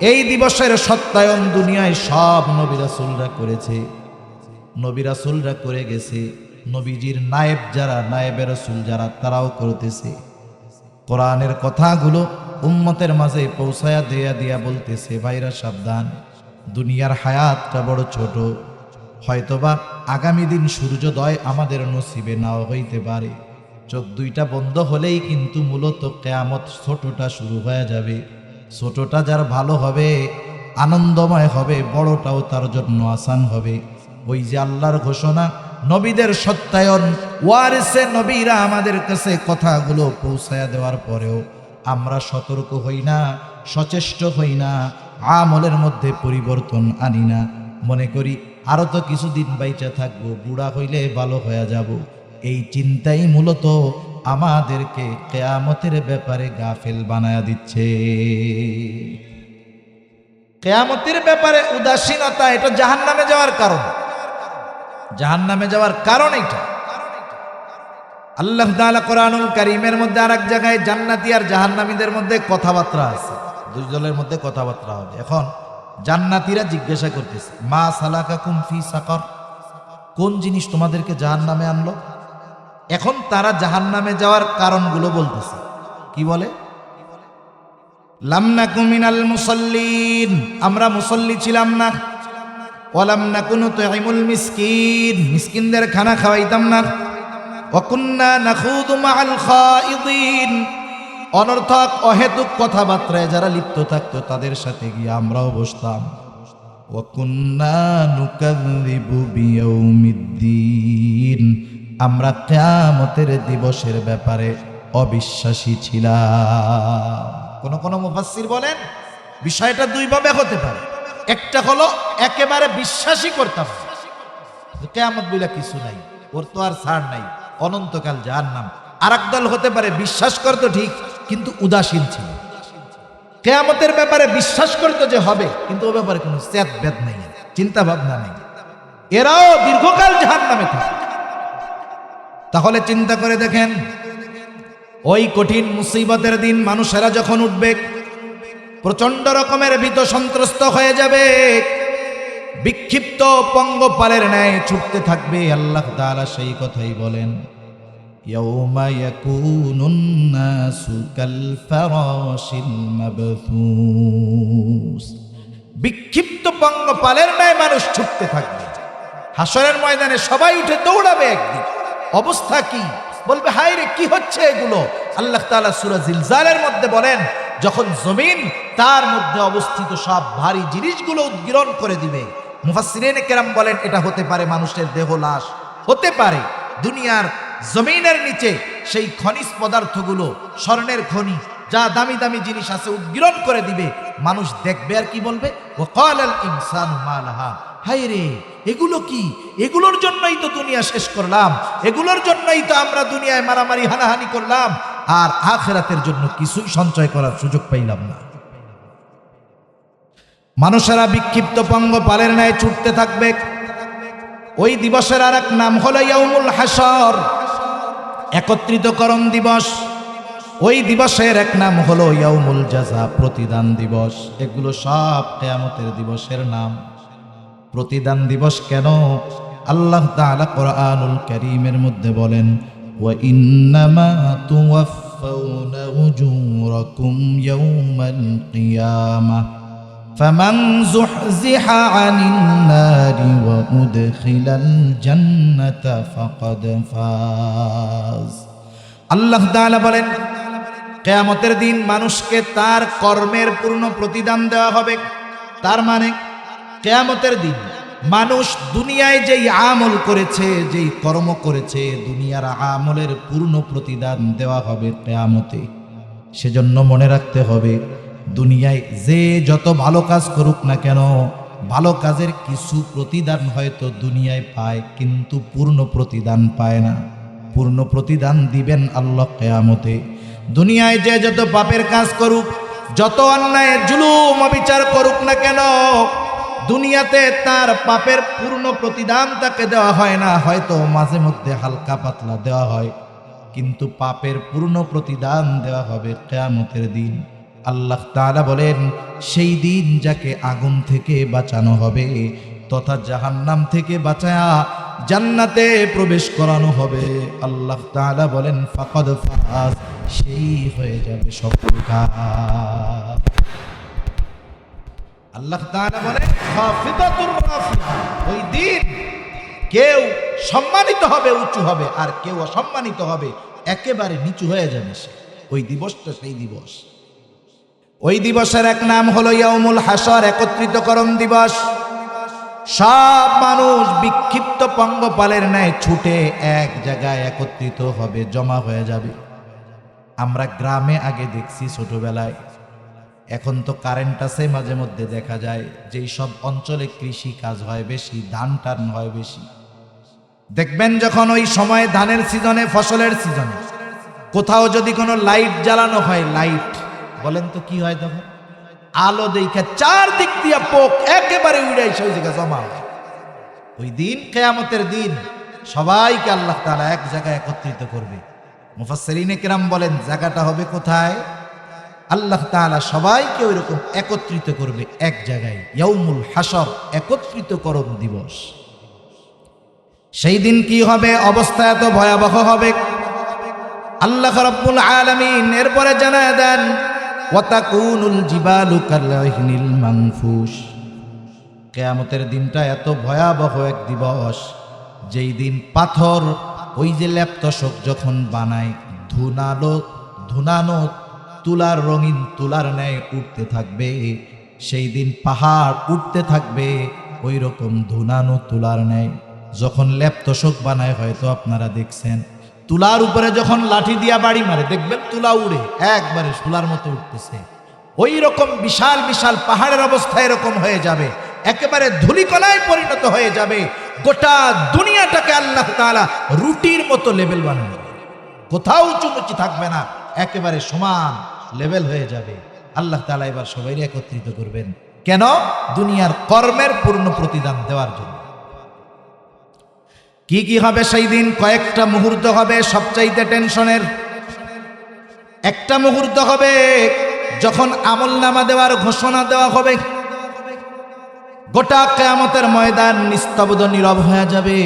এই দিবসের সত্যায়ন দুনিয়ায় সব নবী রাসূলরা করেছে। নবী রাসূলরা করে গেছে, নবীজির নায়েব যারা, নায়েবে রাসূল যারা, তারাও করতেছে। কোরআনের কথাগুলো উম্মতের মাঝে পৌঁছায়া দিয়া বলতেছে, ভাইরা সাবধান, দুনিয়ার হায়াতটা বড় ছোট, হয়তোবা আগামী দিন সূর্যোদয় আমাদের নসিবে নাও হইতে পারে। চোখ দুইটা বন্ধ হলেই কিন্তু মূলত কিয়ামত ছোটটা শুরু হয়ে যাবে। ছোটটা যার ভালো হবে, আনন্দময় হবে, বড়টাও তার জন্য আসান হবে। ওই যে আল্লাহর ঘোষণা, নবীদের সত্যায়ন, ওয়ারিসে নবীরা আমাদের কাছে কথাগুলো পৌঁছায়া দেওয়ার পরেও আমরা সতর্ক হই না, সচেষ্ট হই না, আমলের মধ্যে পরিবর্তন আনি না। মনে করি আরো তো কিছুদিন বাইচা থাকবো, বুড়া হইলে ভালো হয়ে যাব। এই চিন্তাই মূলত আমাদেরকে কিয়ামতের ব্যাপারে গাফেল বানায়া দিচ্ছে। কিয়ামতের ব্যাপারে উদাসীনতা, এটা জাহান্নামে যাওয়ার কারণ। জাহান্নামে যাওয়ার কারণ এটা। আল্লাহ তাআলা কোরআনুল কারীমের মধ্যে আর এক জায়গায় জান্নাতি আর জাহান্নামীদের মধ্যে কথাবার্তা আছে, দুই দলের মধ্যে কথাবার্তা হবে। এখন জান্নাতীরা জিজ্ঞাসা করতেছে, মা সালাকাকুম ফি সাকার, কোন জিনিস তোমাদেরকে জাহান্নামে আনলো? এখন তারা জাহান্নামে যাওয়ার কারণগুলো বলতেছে। কি বলে? লাম নাকু মিনাল মুসাল্লিন, আমরা মুসল্লি ছিলাম না। ওয়ালাম নাকু নুতঈমুল মিসকিন, মিসকিনদের খানা খাওয়াইতাম না। ওয়া কুন্না নাখুদু মাআল খায়িদিন, অনর্থক অহেতুক কথাবার্তায় যারা লিপ্ত থাকতো তাদের সাথে গিয়ে আমরাও বসতাম। ওয়া কুন্না নুকাযযিবু বিয়াউমিদ্দিন, আমরা কিয়ামতের দিবসের ব্যাপারে অবিশ্বাসী ছিলাম। কোন কোন মুফাসসির বলেন বিষয়টা দুই ভাবে হতে পারে। একটা হলো একেবারে বিশ্বাসই করতাম কিয়ামত বলে কিছু নাই, ওর তো আর ছাড় নাই, অনন্তকাল জাহান্নাম। আরেক দল হতে পারে বিশ্বাস করতো ঠিক কিন্তু উদাসীন ছিল, কিয়ামতের ব্যাপারে বিশ্বাস করতো যে হবে কিন্তু ও ব্যাপারে কোনো চেত বেদ নাই, চিন্তা ভাবনা নেই, এরাও দীর্ঘকাল জাহান্নামে থাকে। তাহলে চিন্তা করে দেখেন ওই কঠিন মুসিবতের দিন মানুষেরা যখন উঠবে, প্রচন্ড রকমের ভীত সন্ত্রস্ত হয়ে যাবে, বিক্ষিপ্ত পঙ্গপালের ন্যায় ছুটতে থাকবে। আল্লাহ তাআলা সেই কথাই বলেন, ইয়াউমা ইয়াকুনুন নাসু কাল ফারাশিল মাবথুস, বিক্ষিপ্ত পঙ্গপালের ন্যায় মানুষ ছুটতে থাকবে হাসরের ময়দানে। সবাই উঠে দৌড়াবে একদিন, অবস্থা কি বলবে, হায় রে কি হচ্ছে এগুলো। আল্লাহ তাআলা সূরা জিলজালের মধ্যে বলেন, যখন জমিন তার মধ্যে অবস্থিত সব ভারী জিনিসগুলো উদ্গীরণ করে দিবে। মুফাসসিরিনে কেরাম বলেন এটা হতে পারে মানুষের দেহ লাশ, হতে পারে দুনিয়ার জমিনের নিচে সেই খনিজ পদার্থগুলো, স্বর্ণের খনি, যা দামি দামি জিনিস আছে উদ্গীরণ করে দিবে। মানুষ দেখবে আর কি বলবে, ওয়াকালাল ইনসানু মা লাহা, হায় রে এগুলো কি, এগুলোর জন্যই তো দুনিয়া শেষ করলাম, এগুলোর জন্যই তো আমরা দুনিয়ায় মারামারি হানাহানি করলাম, আর আখিরাতের জন্য কিছুই সঞ্চয় করার সুযোগ পাইলাম না। মানুষেরা বিক্ষিপ্ত পঙ্গপালের ন্যায় ছুটতে থাকবে। ওই দিবসের আর এক নাম হলো ইয়াউমুল হাসর, একত্রিতকরণ দিবস। ওই দিবসের এক নাম হলো ইয়াউমুল জাযা, প্রতিদান দিবস। এগুলো সব কিয়ামতের দিবসের নাম। প্রতিদান দিবস কেন? আল্লাহ তাআলা কোরআনুল কারীমের মধ্যে বলেন, ওয়া ইন্নামা তুওয়াফাউনা উজুরাকুম ইয়াউমাল কিয়ামাহ ফামান যুহজিহা আনিন নারি ওয়া উদখিলাল জান্নাতা ফাকাদ ফাজ। আল্লাহ তাআলা বলেন, কিয়ামতের দিন মানুষকে তার কর্মের পূর্ণ প্রতিদান দেওয়া হবে। তার মানে কিয়ামতের দিন মানুষ দুনিয়ায় যেই আমল করেছে, যেই কর্ম করেছে, দুনিয়ার আমলের পূর্ণ প্রতিদান দেওয়া হবে কিয়ামতে। সেজন্য মনে রাখতে হবে, দুনিয়ায় যে যত ভালো কাজ করুক না কেন, ভালো কাজের কিছু প্রতিদান হয়তো দুনিয়ায় পায়, কিন্তু পূর্ণ প্রতিদান পায় না। পূর্ণ প্রতিদান দিবেন আল্লাহ কিয়ামতে। দুনিয়ায় যে যত পাপের কাজ করুক, যত অন্যায় জুলুম অবিচার করুক না কেন, দুনিয়াতে তার পাপের পূর্ণ প্রতিদান তাকে দেওয়া হয় না, হয়তো মাঝে মধ্যে হালকা পাতলা দেওয়া হয়, কিন্তু পাপের পূর্ণ প্রতিদান দেওয়া হবে কিয়ামতের দিন। আল্লাহ তাআলা বলেন, সেই দিন যাকে আগুন থেকে বাঁচানো হবে তথা জাহান্নাম থেকে বাঁচায়া জান্নাতে প্রবেশ করানো হবে। আল্লাহ তাআলা বলেন, ফাকাদ ফাজ, সেই হয়ে যাবে সফলকাম। আল্লাহ তাআলা বলেন, খাফিদাতুর রাফিয়া, ওই দিন কেউ সম্মানিত হবে, উঁচু হবে, আর কেউ অসম্মানিত হবে, একেবারে নিচু হয়ে যাবে সে। ওই দিবসটা সেই দিবস। ওই দিবসের এক নাম হলো ইয়াউমুল হাসর, একত্রিতকরণ দিবস। সব মানুষ বিক্ষিপ্ত পঙ্গপালের ন্যায় ছুটে এক জায়গায় একত্রিত হবে, জমা হয়ে যাবে। আমরা গ্রামে আগে দেখছি ছোটবেলায়, এখন তো কারেন্ট আছে, মাঝে মধ্যে দেখা যায় যেই সব অঞ্চলে কৃষি কাজ হয় বেশি, ধান টান হয় বেশি, দেখবেন যখন ওই সময় ধানের সিজনে, ফসলের সিজনে কোথাও যদি কোনো লাইট জ্বালানো হয়, লাইট বলেন তো কি হয় তখন? আলো দেখে চারদিক দিয়া পোক একেবারে উড়ে এসে ওই জায়গায় জমা হয়। ওই দিন কিয়ামতের দিন সবাইকে আল্লাহ তাআলা এক জায়গায় একত্রিত করবে। মুফাসসিরিনে কেরাম বলেন, জায়গাটা হবে কোথায়? আল্লাহ তাআলা সবাইকে ওইরকম একত্রিত করবে এক জায়গায়, ইয়াউমুল হাসর, একত্রিতকরণ দিবস। সেই দিন কি হবে? অবস্থা এত ভয়াবহ হবে, আল্লাহ রাব্বুল আলামিন এরপরে জানায় দেন, ওয়াতাকুনুল জিবালু কাল-ইহনিল মানফুশ। কিয়ামতের দিনটা এত ভয়াবহ এক দিবস, যেই দিন পাথর, ওই যে ল্যাপতশক যখন বানায়, ধুনানো তুলার রঙিন তুলার ন্যায় উঠতে থাকবে। সেই দিন পাহাড় উঠতে থাকবে ওই রকম ধুনানো তুলার ন্যায়। যখন লেপ তোশক বানায়, হয়তো আপনারা দেখছেন, তুলার উপরে যখন লাঠি দিয়া বাড়ি মারে দেখবেন তুলা উড়ে একবারে তুলার মতো উঠতেছে। ওই রকম বিশাল বিশাল পাহাড়ের অবস্থা এরকম হয়ে যাবে, একেবারে ধূলিকণায় পরিণত হয়ে যাবে। গোটা দুনিয়াটাকে আল্লাহ তাআলা রুটির মতো লেভেল বানাবে, কোথাও উঁচুমুচি থাকবে না, একেবারে সমান লেভেল হয়ে যাবে। আল্লাহ তাআলা এবার সবাই একত্রিত করবেন, কেন? দুনিয়ার কর্মের পূর্ণ প্রতিদান দেওয়ার জন্য। কি কি হবে সেই দিন? কয়েকটা মুহূর্ত হবে সবচাইতে টেনশনের। একটা মুহূর্ত হবে যখন আমলনামা দেওয়ার ঘোষণা দেওয়া হবে। গোটা কিয়ামতের ময়দান নিস্তব্ধ নীরব হয়ে যাবে,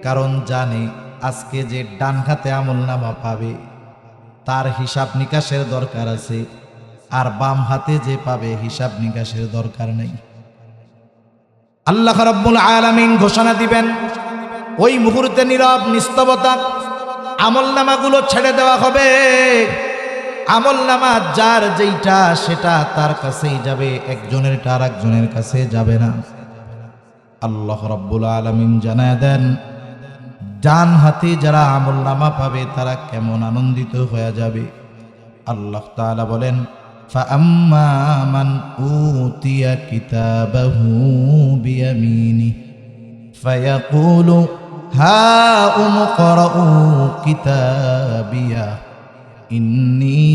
কারণ জানে আজকে যে ডান হাতে আমলনামা পাবে তার হিসাব নিকাশের দরকার আছে, আর বাম হাতে যে পাবে হিসাব নিকাশের দরকার নেই। আল্লাহ রাব্বুল আলামিন ঘোষণা দিবেন, ওই মুহূর্তে নীরব নিস্তবতা, আমলনামাগুলো ছেড়ে দেওয়া হবে। আমলনামা যার যেইটা সেটা তার কাছেই যাবে, একজনেরটা আর একজনের কাছে যাবে না। আল্লাহ রাব্বুল আলামিন জানায় দেন, ডান হাতে যারা আমলনামা পাবে তারা কেমন আনন্দিত হয়ে যাবে। আল্লাহ তাআলা বলেন, فأما من أوتي كتابه بيمينه فيقول هاؤم اقرءوا كتابيه إني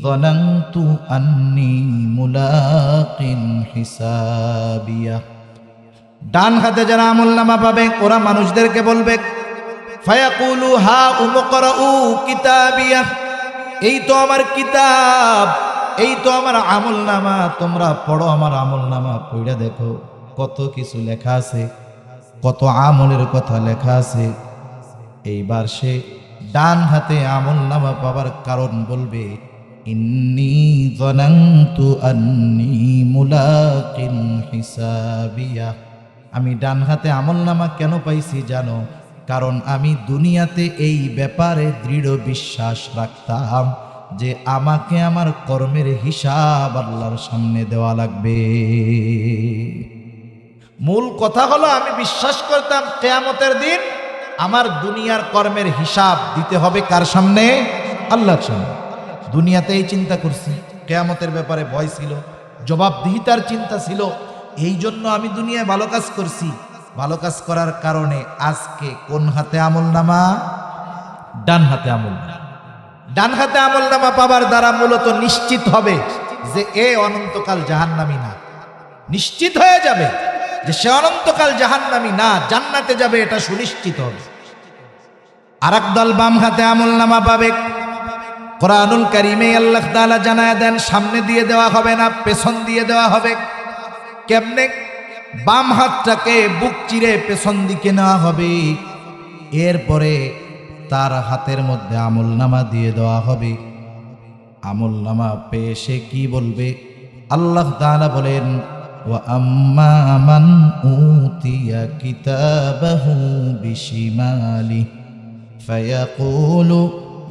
ظننت أني ملاق حسابيه। ডান হাতে যারা আমলনামা পাবে ওরা মানুষদেরকে বলবে, ফায়াকুলু হাউম ইকরাউ কিতাবিয়া, এই তো আমার কিতাব, এই তো আমার আমলনামা, তোমরা পড়ো আমার আমলনামা, পড়ে দেখো কত কিছু লেখা আছে, কত আমলের কথা লেখা আছে। এইবার সে ডান হাতে আমলনামা পাবার কারণ বলবে, ইন্নী যানানতু আন্নী মুলাকিন হিসাবিয়া। আমি ডান হাতে আমলনামা কেন পাইছি জানো? কারণ আমি দুনিয়াতে এই ব্যাপারে দৃঢ় বিশ্বাস রাখতাম যে আমাকে আমার কর্মের হিসাব আল্লাহর সামনে দেওয়া লাগবে। মূল কথা হলো, আমি বিশ্বাস করতাম কিয়ামতের দিন আমার দুনিয়ার কর্মের হিসাব দিতে হবে কার সামনে? আল্লাহর সামনে। দুনিয়াতে এই চিন্তা করছি, কিয়ামতের ব্যাপারে ভয় ছিল, জবাবদিহিতার চিন্তা ছিল, এই জন্য আমি দুনিয়ায় ভালো কাজ করছি। ভালো কাজ করার কারণে আজকে কোন হাতে আমলনামা? ডান হাতে আমলনামা। ডান হাতে আমলনামা পাবার দ্বারা মূলত নিশ্চিত হবে যে এ অনন্তকাল জাহান্নামী না। নিশ্চিত হয়ে যাবে যে সে অনন্তকাল জাহান্নামী না, জান্নাতে যাবে, এটা সুনিশ্চিত হবে। আরেক দল বাম হাতে আমলনামা পাবে। কোরআনুল কারীমে আল্লাহ তাআলা জানায় দেন, সামনে দিয়ে দেওয়া হবে না, পেছন দিয়ে দেওয়া হবে। কেমনে? বাম হাতটাকে বুক চিরে পেছন দিকে নেওয়া হবে, এরপরে তার হাতের মধ্যে আমলনামা দিয়ে দেওয়া হবে। আমলনামা পেয়ে সে কি বলবে? আল্লাহ তাআলা বলেন, ওয়া আম্মা মান উতিয়া কিতাবাহু বিশিমালি ফায়াকুলু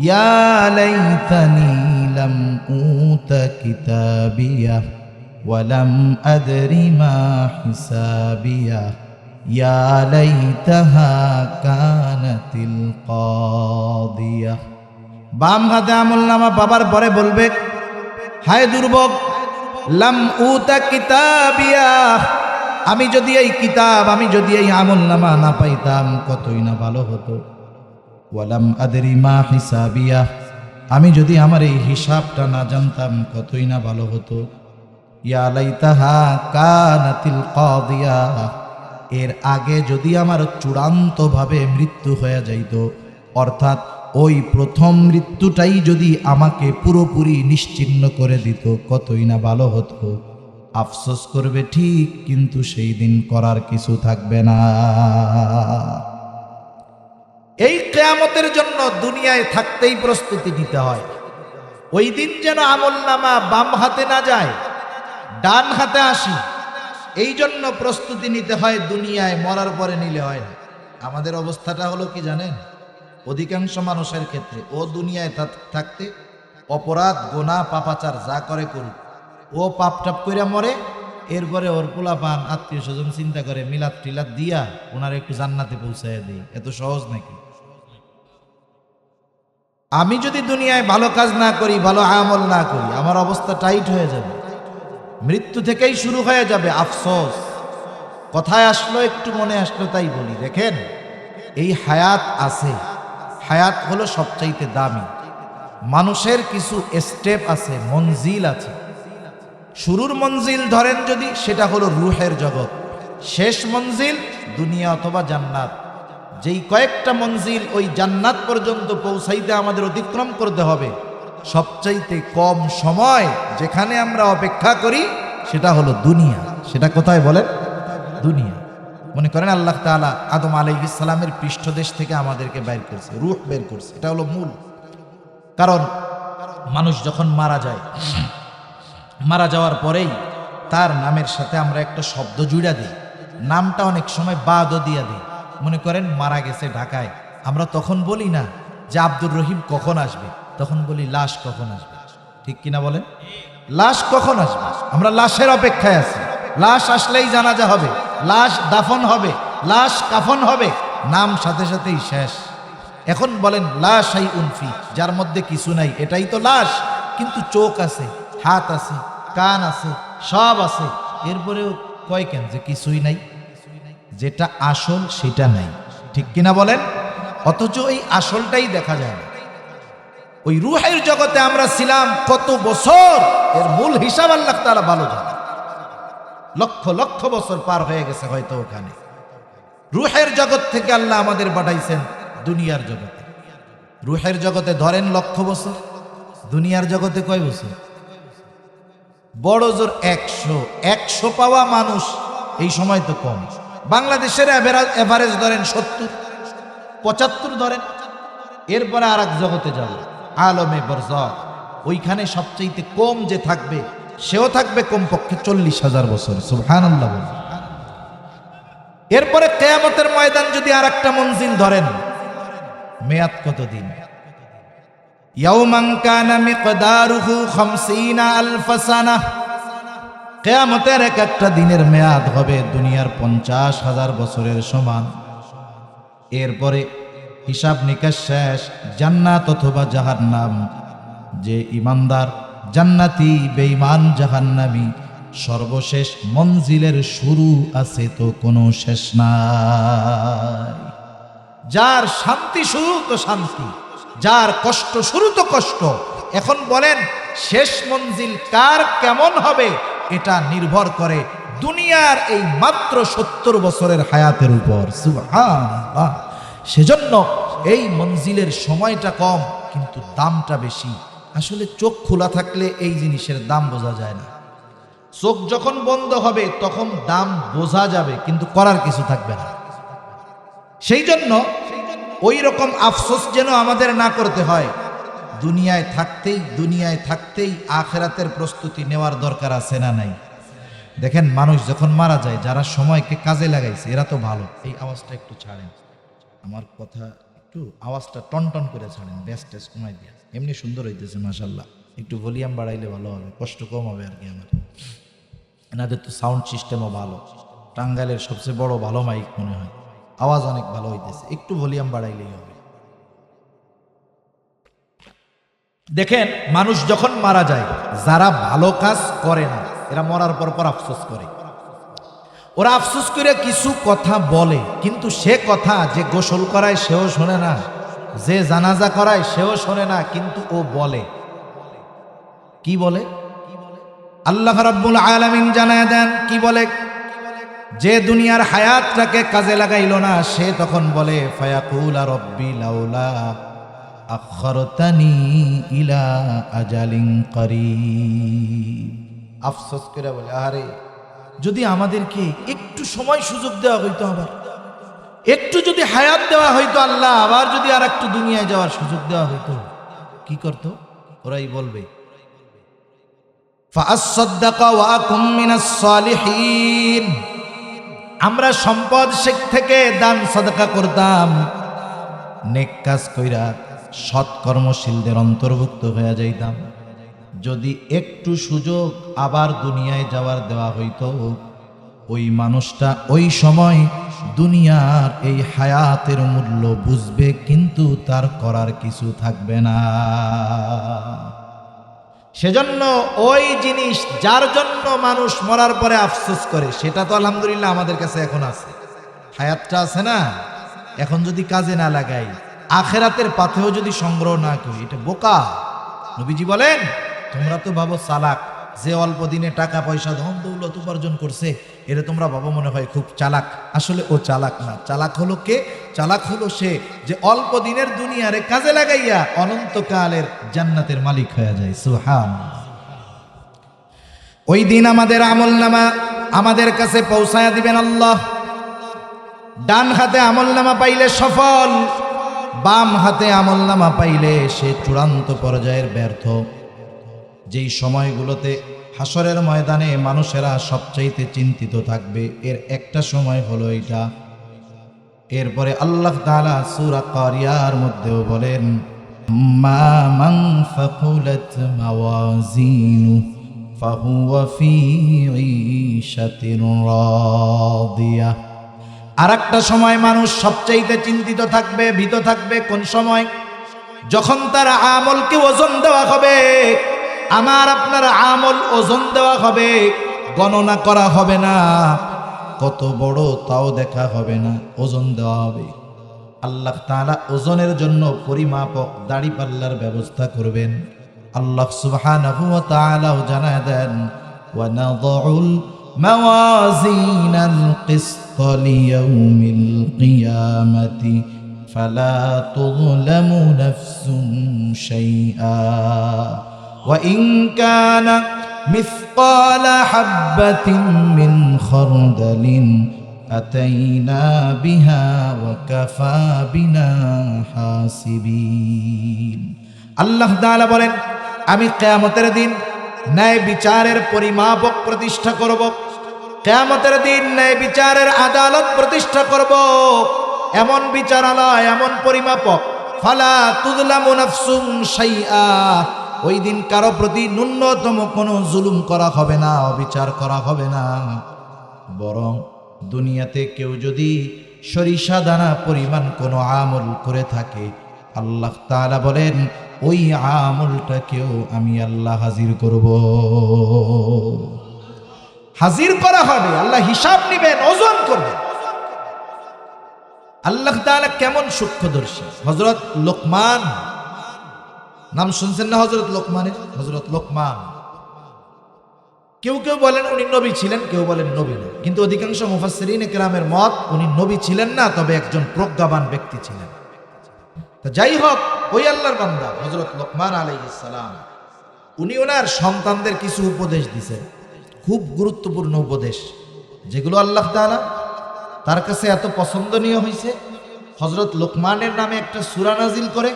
ইয়া লাইতানি লাম উতা কিতাবিয়া ওয়ালাম আদরি মা হিসাবিয়া ইয়া লাইতাহা কানাতিল কাদিয়া। বাম হাতে আমলনামা পাবার পরে বলবে, হায় দুর্ভোগ, লাম উতা কিতাবিয়া, আমি যদি এই কিতাব, আমি যদি এই আমলনামা না পাইতাম কতই না ভালো হতো। ওয়ালাম আদরি মা হিসাবিয়া, আমি যদি আমার এই হিসাবটা না জানতাম কতই না ভালো হতো। ইয়া লাইতাহা কানাতিল কাদিয়া, এর আগে যদি আমার চূড়ান্তভাবে মৃত্যু হয়ে যাইত, অর্থাৎ ওই প্রথম মৃত্যুটাই যদি আমাকে পুরোপুরি নিশ্চিহ্ন করে দিত কতই না ভালো হতো। আফসোস করবে ঠিক, কিন্তু সেই দিন করার কিছু থাকবে না। এই কিয়ামতের জন্য দুনিয়ায় থাকতেই প্রস্তুতি নিতে হয়। ওই দিন যেন আমলনামা বাম হাতে না যায়, ডান হাতে আসি, এই জন্য প্রস্তুতি নিতে হয়। দুনিয়ায় মরার পরে নিলে হয় না। আমাদের অবস্থাটা হলো কি জানেন? অধিকাংশ মানুষের ক্ষেত্রে ও দুনিয়ায় থাকতে অপরাধ গোনা পাপাচার যা করে করুক, ও পাপ টাপ কইরা মরে, এরপরে ওর পোলাপান আত্মীয় স্বজন চিন্তা করে মিলাদ টিলাদ দিয়া ওনার একটু জান্নাতে পৌঁছায় দেই। এত সহজ নাকি? আমি যদি দুনিয়ায় ভালো কাজ না করি, ভালো আমল না করি, আমার অবস্থা টাইট হয়ে যাবে, মৃত্যু থেকেই শুরু হয়ে যাবে আফসোস। কথায় আসলো, একটু মনে আসলো তাই বলি। দেখেন, এই হায়াত আছে, হায়াত হলো সবচাইতে দামি। মানুষের কিছু স্টেপ আছে, মঞ্জিল আছে। শুরুর মঞ্জিল ধরেন যদি, সেটা হলো রুহের জগৎ। শেষ মঞ্জিল দুনিয়া অথবা জান্নাত। যেই কয়েকটা মঞ্জিল ওই জান্নাত পর্যন্ত পৌঁছাইতে আমাদের অতিক্রম করতে হবে, সবচাইতে কম সময় যেখানে আমরা অপেক্ষা করি সেটা হলো দুনিয়া। সেটা কোথায় বলেন? দুনিয়া। মনে করেন আল্লাহ তাআলা আদম আলাইহিস সালামের পৃষ্ঠদেশ থেকে আমাদেরকে বের করছে, রূহ বের করছে। এটা হলো মূল কারণ। মানুষ যখন মারা যায়, মারা যাওয়ার পরেই তার নামের সাথে আমরা একটা শব্দ জুড়া দিই, নামটা অনেক সময় বাদও দিয়া দিই। মনে করেন মারা গেছে ঢাকায়, আমরা তখন বলি না যে আব্দুর রহিম কখন আসবে, তখন বলি লাশ কখন আসবে। ঠিক কিনা বলেন? লাশ কখন আসবে, আমরা লাশের অপেক্ষায় আছি। লাশ আসলেই জানাজা হবে, লাশ দাফন হবে, লাশ কাফন হবে, নাম সাথে সাথেই শেষ। এখন বলেন লা শাইউন ফি, যার মধ্যে কিছু নাই, এটাই তো লাশ। কিন্তু চোখ আছে, হাত আছে, কান আছে, সব আছে, এরপরেও কয় কেন যে কিছুই নাই? যেটা আসল সেটা নাই। ঠিক কিনা বলেন? অথচ এই আসলটাই দেখা যায় না। ওই রুহের জগতে আমরা ছিলাম কত বছর, এর মূল হিসাব আল্লাহ তাআলা ভালো জানেন। লক্ষ লক্ষ বছর পার হয়ে গেছে হয়তো ওখানে। রুহের জগৎ থেকে আল্লাহ আমাদের পাঠাইছেন দুনিয়ার জগতে। রুহের জগতে ধরেন লক্ষ বছর, দুনিয়ার জগতে কয় বছর? বড় জোর 100 পাওয়া মানুষ এই সময় তো কম। বাংলাদেশের এভারেজ ধরেন 70-75 ধরেন। এরপরে আর এক জগতে যাবে, আলমে বরজাখ। ওইখানে সবচেয়ে কম যে থাকবে, সেও থাকবে কমপক্ষে 40,000 বছর। সুবহানাল্লাহ। এরপরে কিয়ামতের ময়দান যদি আর একটা মঞ্জিল ধরেন, মেয়াদ কতদিন? ইয়াউমান কানা মিকদারুহু 50,000 সানাহ। কিয়ামতের এক একটা দিনের মেয়াদ হবে দুনিয়ার 50,000 বছরের সমান। এরপরে হিসাব নিকাশ শেষ, জান্নাত অথবা জাহান্নাম। যে ইমানদার জান্নাতি, বেঈমান জাহান্নামী। সর্বশেষ মঞ্জিলের শুরু আছে তো কোনো শেষ নাই। যার শান্তি শুরু তো শান্তি, যার কষ্ট শুরু তো কষ্ট। এখন বলেন শেষ মঞ্জিল কার কেমন হবে? এটা নির্ভর করে দুনিয়ার এই মাত্র 70 বছরের হায়াতের উপর। সুবহানাল্লাহ। সেজন্য এই মঞ্জিলের সময়টা কম, কিন্তু দামটা বেশি। আসলে চোখ খোলা থাকলে এই জিনিসের দাম বোঝা যায় না। চোখ যখন বন্ধ হবে তখন দাম বোঝা যাবে, কিন্তু করার কিছু থাকবে না। সেই জন্য ওই রকম আফসোস যেন আমাদের না করতে হয়। দুনিয়ায় থাকতেই আখিরাতের প্রস্তুতি নেওয়ার দরকার আছে না নাই? দেখেন, মানুষ যখন মারা যায়, যারা সময়কে কাজে লাগাইছে এরা তো ভালো। এই আওয়াজটা একটু ছাড়েন, আমার কথা একটু আওয়াজটা টনটন করে ছাড়েন, ব্যাস টেস কমাই দিয়া। এমনি সুন্দর হইতেছে মাশাআল্লাহ। একটু ভলিউম বাড়াইলে ভালো হবে, কষ্ট কম হবে আর কি। আমার এনাদের তো সাউন্ড সিস্টেমও ভালো, টাঙ্গাইলের সবচেয়ে বড় ভালো মাইক মনে হয়, আওয়াজ অনেক ভালো হইতেছে। একটু ভলিউম বাড়াইলেই হবে। দেখেন, মানুষ যখন মারা যায়, যারা ভালো কাজ করে না এরা মরার পর আফসোস করে। ওরা আফসোস করে কিছু কথা বলে, কিন্তু সে কথা যে গোসল করায় সেও শোনে না, যে জানাজা করায় সেও শোনে না, কিন্তু ও বলে। কি বলে? আল্লাহ রাব্বুল আলামিন জানায় দেন কি বলে? যে দুনিয়ার হায়াতটাকে কাজে লাগাইল না, সে তখন বলে ফায়াকুল রব্বি লাউলা আখরতানি ইলা আজালিন করিব। আফসোস করে বলে, আরে যদি আমাদেরকে একটু সময় সুযোগ দেওয়া হইতো, আবার একটু যদি হায়াত দেওয়া হইতো, আল্লাহ আবার যদি আর একটু দুনিয়ায় যাওয়ার সুযোগ দেওয়া হইতো, কি করত? ওরাই বলবে ফাআসসাদদাকা ওয়া আকুম মিনাস সালিহিন। আমরা সম্পদ শেখ থেকে দান সাদাকা করতাম, নেক কাজ কইরা সৎকর্মশীলদের অন্তর্ভুক্ত হয়ে যাইতাম। যদি একটু সুযোগ আবার দুনিয়ায় যাওয়ার দেওয়া হইতো, ওই মানুষটা ওই সময় দুনিয়ার এই হায়াতের মূল্য বুঝবে, কিন্তু তার করার কিছু থাকবে না। সেজন্য ওই জিনিস যার জন্য মানুষ মরার পরে আফসোস করে, সেটা তো আলহামদুলিল্লাহ আমাদের কাছে এখন আছে, হায়াতটা আছে না। এখন যদি কাজে না লাগাই, আখেরাতের পাথেও যদি সংগ্রহ না করি, এটা বোকা। নবীজি বলেন, তোমরা তো ভাবো চালাক, যে অল্প দিনে টাকা পয়সা ধন দৌলত উপার্জন করছে, এটা তোমরা ভাবো মনে হয় খুব চালাক। আসলে ও চালাক না। চালাক হলো কে? চালাক হলো সে যে অল্প দিনের দুনিয়ারে কাজে লাগাইয়া অনন্তকালের জান্নাতের মালিক হয়ে যায়। সুবহানাল্লাহ। ওই দিন আমাদের আমলনামা আমাদের কাছে পৌঁছায়া দিবেন আল্লাহ। ডান হাতে আমলনামা পাইলে সফল, বাম হাতে আমলনামা পাইলে সে চূড়ান্ত পর্যায়ের ব্যর্থ। যেই সময়গুলোতে হাসরের ময়দানে মানুষেরা সবচাইতে চিন্তিত থাকবে, এর একটা সময় হলো এটা। এরপরে আল্লাহ তাআলা সূরা কারিয়ার মধ্যেও বলেন, মা মান ফাকুলাত মাওয়াজিনু ফাহুয়া ফি ঈশাতির রাদিয়া। আর একটা সময় মানুষ সবচাইতে চিন্তিত থাকবে, ভীত থাকবে। কোন সময়? যখন তার আমলকে ওজন দেওয়া হবে। আমার আপনার আমল ওজন দেওয়া হবে, গণনা করা হবে না, কত বড় তাও দেখা হবে না, ওজন দেওয়া হবে। আল্লাহ তাআলা ওজনের জন্য পরিমাপক দাড়িপাল্লার ব্যবস্থা করবেন। আল্লাহ সুবহানাহু ওয়া তাআলাও জানায় দেন, ওয়া নাযাউল মাওয়াজিনাল কিসত লিয়াউমিল কিয়ামাতি ফালা তুযলামু নাফসুন শাইআ وإن كان مثقال حبة من خردل أتينا بها وكفى بنا حاسبين। আল্লাহ তাআলা বলেন, আমি কিয়ামতের দিন ন্যায় বিচারের পরিমাপক প্রতিষ্ঠা করব। কিয়ামতের দিন ন্যায় বিচারের আদালত প্রতিষ্ঠা করব। এমন বিচারালয়, এমন পরিমাপক, ফালা তুযলামু নাফসুন শাইআ। ওই দিন কারো প্রতি ন্যূনতম কোনো জুলুম করা হবে না, অবিচার করা হবে না। বরং দুনিয়াতে কেউ যদি সরিষা দানা পরিমাণ কোনো আমল করে থাকে, আল্লাহ তাআলা বলেন ওই আমলটাকেও আমি আল্লাহ হাজির করব। হাজির করা হবে, আল্লাহ হিসাব নেবেন, ওজন করবেন। আল্লাহ তাআলা কেমন সূক্ষ্মদর্শী। হযরত লোকমান, নাম শুনছেন না হযরত লোকমানের? হযরত লোকমান, কেউ কেউ বলেন উনি নবী ছিলেন, কেউ বলেন নবী না, কিন্তু অধিকাংশ মুফাসসিরিন কেরামের মত উনি নবী ছিলেন না, তবে একজন প্রজ্ঞাবান ব্যক্তি ছিলেন। তা যাই হোক, ওই আল্লাহর বান্দা হযরত লোকমান আলাইহিস সালাম, উনি ওনার সন্তানদের কিছু উপদেশ দিয়েছেন, খুব গুরুত্বপূর্ণ উপদেশ, যেগুলো আল্লাহ তাআলা তার কাছে এত পছন্দনীয় হয়েছে। হযরত লোকমানের নামে একটা সূরা নাজিল করে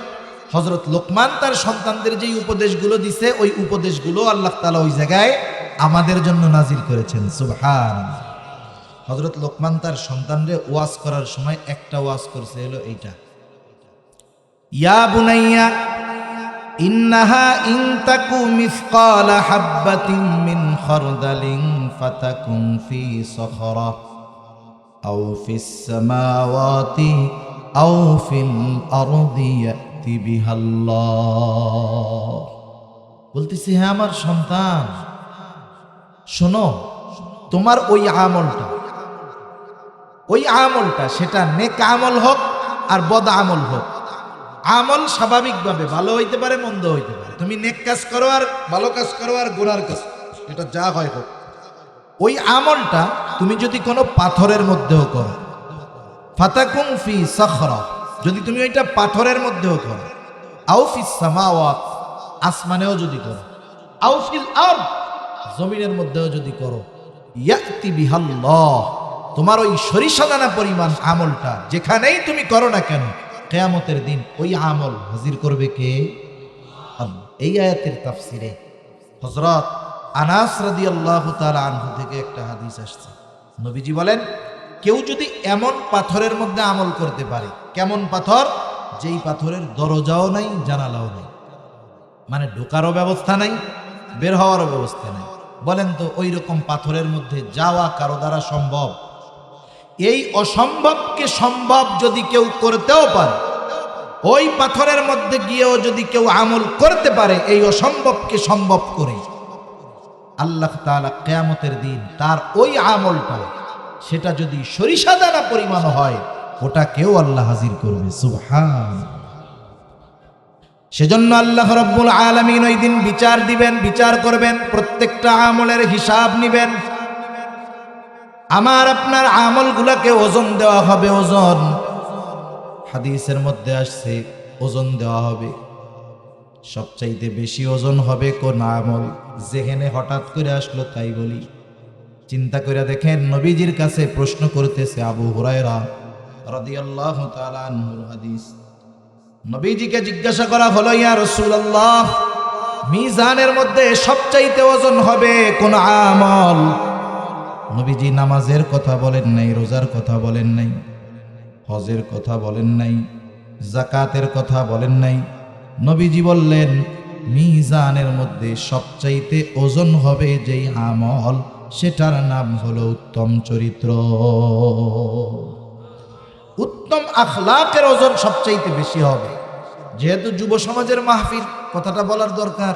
হযরত লোকমান তার সন্তানদের যেই উপদেশগুলো দিছে, ওই উপদেশগুলো আল্লাহ তাআলা ওই জায়গায় আমাদের জন্য নাজিল করেছেন। সুবহানাল্লাহ। হযরত লোকমান তার সন্তানদের ওয়াজ করার সময় একটা ওয়াজ করছে, হলো এইটা, ইয়া বুনাইয়া ইন্নাহা ইন তাকু মিসকালা হাববাতিন মিন খারদালিন ফাতাকুন ফি সখরা আও ফিস সামাওয়াতি আও ফিল আরদি ইয়াতি বিহাল্লাহ। বলতেছি, হ্যাঁ আমার সন্তান, শোনো, তোমার ওই আমলটা সেটা নেক আমল হোক আর বদ আমল হোক। আমল স্বাভাবিকভাবে ভালো হইতে পারে, মন্দ হইতে পারে। তুমি নেক কাজ করো আর ভালো কাজ করো আর গুনার কাজ, এটা যা হয় হোক, ওই আমলটা তুমি যদি কোনো পাথরের মধ্যেও করো, ফাতাকুম ফি সখরা, যদি তুমি ওইটা পাথরের মধ্যেও করো, আও ফিস সামাওয়াত, আসমানেও যদি করো, আও ফিল আরদ, জমিনের মধ্যেও যদি করো, ইয়াতি বিহাল্লাহ, তোমার ওই সরিষা দানা পরিমাণ আমলটা যেখানেই তুমি করো না কেন, কিয়ামতের দিন ওই আমল হাজির করবে কে? আল্লাহ। এই আয়াতের তাফসিরে হযরত আনাস রাদিয়াল্লাহু তাআলা আনহু থেকে একটা হাদিস আসছে। নবীজি বলেন, কেউ যদি এমন পাথরের মধ্যে আমল করতে পারে, কেমন পাথর? যেই পাথরের দরজাও নাই, জানালাও নাই, মানে ঢোকারও ব্যবস্থা নাই, বের হওয়ারও ব্যবস্থা নাই। বলেন তো ওই রকম পাথরের মধ্যে যাওয়া কারো দ্বারা সম্ভব? এই অসম্ভবকে সম্ভব যদি কেউ করতেও পারে, ওই পাথরের মধ্যে গিয়েও যদি কেউ আমল করতে পারে এই অসম্ভবকে সম্ভব করে, আল্লাহ তাআলা কিয়ামতের দিন তার ওই আমলটা, সেটা যদি সরিষা দানা পরিমাণ হয়, ওটা কেউ আল্লাহ হাজির করবে। সুবহানাল্লাহ। সেজন্য আল্লাহ রাব্বুল আলামিন ওই দিন বিচার দিবেন, বিচার করবেন, প্রত্যেকটা আমলের হিসাব নিবেন। আমার আপনার আমলগুলোকে ওজন দেওয়া হবে। ওজন, হাদিসের মধ্যে আসছে ওজন দেওয়া হবে। সবচাইতে বেশি ওজন হবে কোন আমল? যেখানে হঠাৎ করে আসলো তাই বলি। চিন্তা করে দেখেন, নবীজির কাছে প্রশ্ন করতেছে আবু হুরায়রা রাদিয়াল্লাহু তাআলা আনহুর হাদিস। নবীজিকে জিজ্ঞাসা করা হলো, ইয়া রাসূলুল্লাহ, মিজানের মধ্যে সবচাইতে ওজন হবে কোন আমল? নবীজি নামাজের কথা বলেন নাই, রোজার কথা বলেন নাই, হজের কথা বলেন নাই, যাকাতের কথা বলেন নাই। নবীজি বললেন মিজানের মধ্যে সবচাইতে ওজন হবে যেই আমল, সেটার নাম হলো উত্তম চরিত্র। উত্তম আখলাকের ওজন সবচাইতে বেশি হবে। যেহেতু যুব সমাজের মাহফিল, কথাটা বলার দরকার,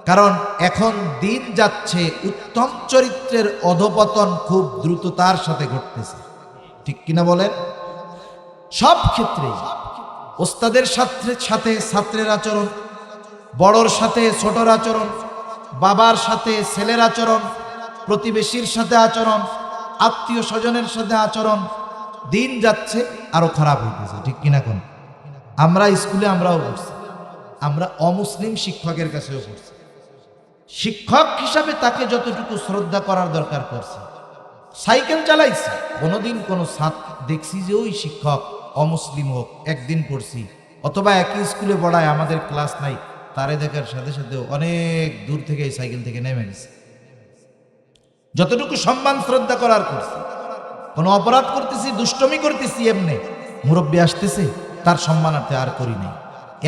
কারণ এখন দিন যাচ্ছে উত্তম চরিত্রের অধপতন খুব দ্রুততার সাথে ঘটতেছে, ঠিক কিনা বলেন? সব ক্ষেত্রে ওস্তাদের সাথে ছাত্রের আচরণ, বড়র সাথে ছোটর আচরণ, বাবার সাথে ছেলের আচরণ, প্রতিবেশীর সাথে আচরণ, আত্মীয় স্বজনের সাথে আচরণ, দিন যাচ্ছে আরো খারাপ হইতেছে, ঠিক কিনা? কোন আমরা স্কুলে আমরাও পড়ছি, আমরা অমুসলিম শিক্ষকের কাছেও পড়ছি। শিক্ষক হিসাবে তাকে যতটুকু শ্রদ্ধা করার দরকার করছে। সাইকেল চালাইছি, কোনোদিন কোনো ছাত্র দেখছি যে ওই শিক্ষক অমুসলিম হোক, একদিন পড়ছি, অথবা একই স্কুলে পড়ায়, আমাদের ক্লাস নাই, তারে দেখার সাথে সাথে অনেক দূর থেকে এই সাইকেল থেকে নেমে গেছে। যতটুকু সম্মান শ্রদ্ধা করার করছি। কোনো অপরাধ করতেছি, দুষ্টমি করতেছি, এমনি মুরব্বী আসতেছে তার সম্মানার্থে আর করি নাই।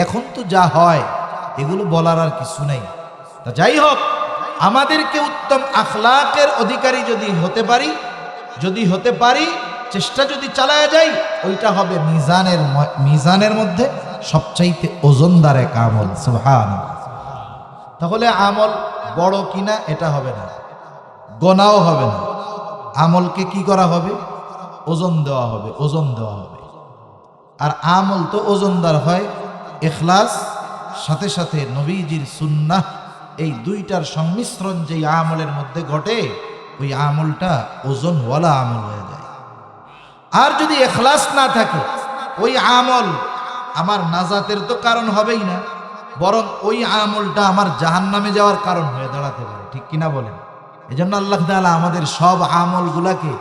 এখন তো যা হয় এগুলো বলার আর কিছু নাই। তা যাই হোক, আমাদেরকে উত্তম আখলাকের অধিকারী যদি হতে পারি, চেষ্টা যদি চালায়া যাই, ওইটা হবে মিজানের মধ্যে সবচাইতে ওজনদার এক আমল। সুবহানাল্লাহ। তাহলে আমল বড় কিনা এটা হবে না, গোনাও হবে না, আমলকে কি করা হবে? ওজন দেওয়া হবে, ওজন দেওয়া হবে। আর আমল তো ওজনদার হয় ইখলাস, সাথে সাথে নবীজির সুন্নাহ, এই দুইটার সংমিশ্রণ যেই আমলের মধ্যে ঘটে, ওই আমলটা ওজনওয়ালা আমল হয়ে যায়। আর যদি ইখলাস না থাকে, ওই আমল আমার নাজাতের তো কারণ হবেই না, বরং ওই আমলটা আমার জাহান্নামে যাওয়ার কারণ হয়ে দাঁড়াতে পারে, ঠিক কিনা বলেন? এজন্য আল্লাহ তাআলা আমাদের সব আমলগুলাকে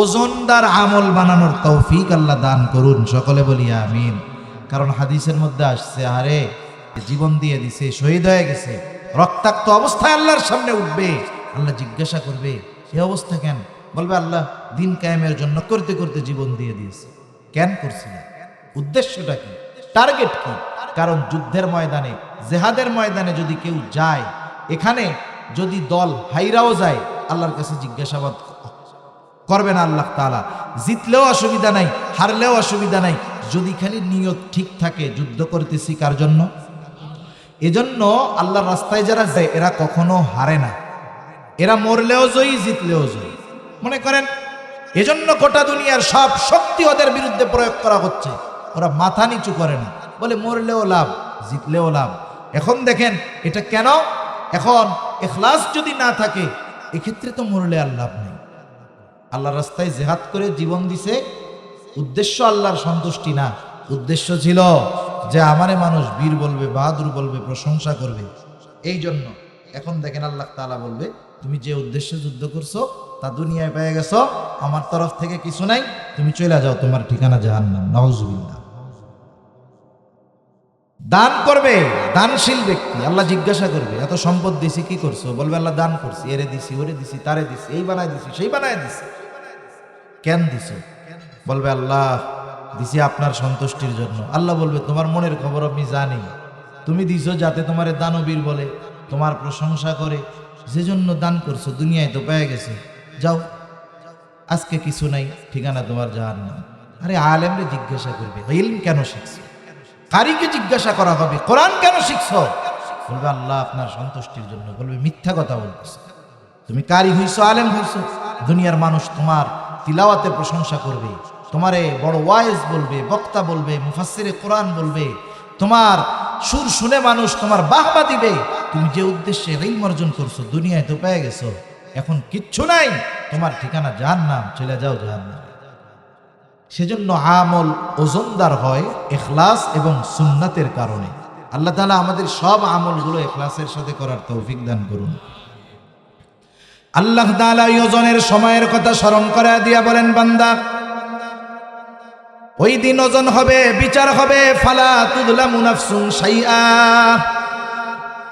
ওজনদার আমল বানানোর তৌফিক আল্লাহ দান করুন। সকলে বলি আমিন। কারণ হাদিসের মধ্যে আসছে, আরে জীবন দিয়ে দিছে, শহীদ হয়ে গেছে, রক্তাক্ত অবস্থায় আল্লাহর সামনে উঠবে, আল্লাহ জিজ্ঞাসা করবে এই অবস্থা কেন? বলবে আল্লাহ দিন কায়েমের জন্য করতে করতে জীবন দিয়ে দিয়েছে। কেন করছিল? উদ্দেশ্যটা কি? টার্গেট কি? কারণ যুদ্ধের ময়দানে, জেহাদের ময়দানে যদি কেউ যায়, এখানে যদি দল হাইরাও যায়, আল্লাহর কাছে জিজ্ঞাসাবাদ করবেন আল্লাহ তাআলা। জিতলেও অসুবিধা নাই, হারলেও অসুবিধা নাই, যদি খালি নিয়ত ঠিক থাকে, যুদ্ধ করতেছি কার জন্য? এজন্য আল্লাহর রাস্তায় যারা যায় এরা কখনো হারে না, এরা মরলেও জয়ী, জিতলেও জয়ী। মনে করেন এজন্য গোটা দুনিয়ার সব শক্তি ওদের বিরুদ্ধে প্রয়োগ করা হচ্ছে, ওরা মাথা নিচু করে না, বলে মরলেও লাভ, জিতলেও লাভ। এখন দেখেন এটা কেন? এখন ইখলাস যদি না থাকে, এক্ষেত্রে তো মরলে আর লাভ নেই। আল্লাহর রাস্তায় জিহাদ করে জীবন দিছে, উদ্দেশ্য আল্লাহর সন্তুষ্টি না, উদ্দেশ্য ছিল যে আমারে মানুষ বীর বলবে, বাহাদুর বলবে, প্রশংসা করবে। এই জন্য এখন দেখেন আল্লাহ তাআলা বলবে, তুমি যে উদ্দেশ্যে যুদ্ধ করছো তা দুনিয়ায় পেয়ে গেছো, আমার তরফ থেকে কিছু নাই, তুমি চলে যাও, তোমার ঠিকানা জাহান্নাম। নাউজুবিল্লাহ। দান করবে দানশীল ব্যক্তি, আল্লাহ জিজ্ঞাসা করবে এত সম্পদ দিছি কি করছো? বলবে আল্লাহ দান করছি, এরে দিছি, ওরে দিছি, তারে দিছি, এই বানায় দিছি, সেই বানায় দিছি। কেন দিছো? বলবে আল্লাহ দিছি আপনার সন্তুষ্টির জন্য। আল্লাহ বলবে তোমার মনের খবর আমি জানি, তুমি দিছো যাতে তোমার দানবীর বলে, তোমার প্রশংসা করে, যে জন্য দান করছো, দুনিয়ায় তো পেয়ে গেছে, যাও আজকে কিছু নাই, ঠিকানা তোমার জাহান্নাম। আরে আলেমরে জিজ্ঞাসা করবে ইলম কেন শিখছো, কারিকে জিজ্ঞাসা করা হবে কোরআন কেন শিখছো, বলবে আল্লাহ আপনার সন্তুষ্টির জন্য। বলবে মিথ্যা কথা বলতেছো, তুমি কারি হইছো, আলেম হইছো, দুনিয়ার মানুষ তোমার তিলাওয়াতের প্রশংসা করবে, তোমারে বড় ওয়াইজ বলবে, বক্তা বলবে, মুফাসসিরে কোরআন বলবে, তোমার সুর শুনে মানুষ তোমার বাহবা দিবে। তুমি যে উদ্দেশ্যে ইলম অর্জন করছো, দুনিয়ায় তো পেয়ে গেছো, এখন কিচ্ছু নাই, তোমার ঠিকানা জাহান্নাম, চলে যাও জাহান্নাম। সেজন্য আমল ওজনদার হয় ইখলাস এবং সুন্নাতের কারণে। আল্লাহ তাআলা আমাদের সব আমলগুলো ইখলাসের সাথে করার তৌফিক দান করুন। আল্লাহ তাআলা ওজনের সময়ের কথা স্মরণ করে দিয়া বলেন, বান্দা ওই দিন ওজন হবে, বিচার হবে, ফালা তুযলামু নাফসুন শাইআ,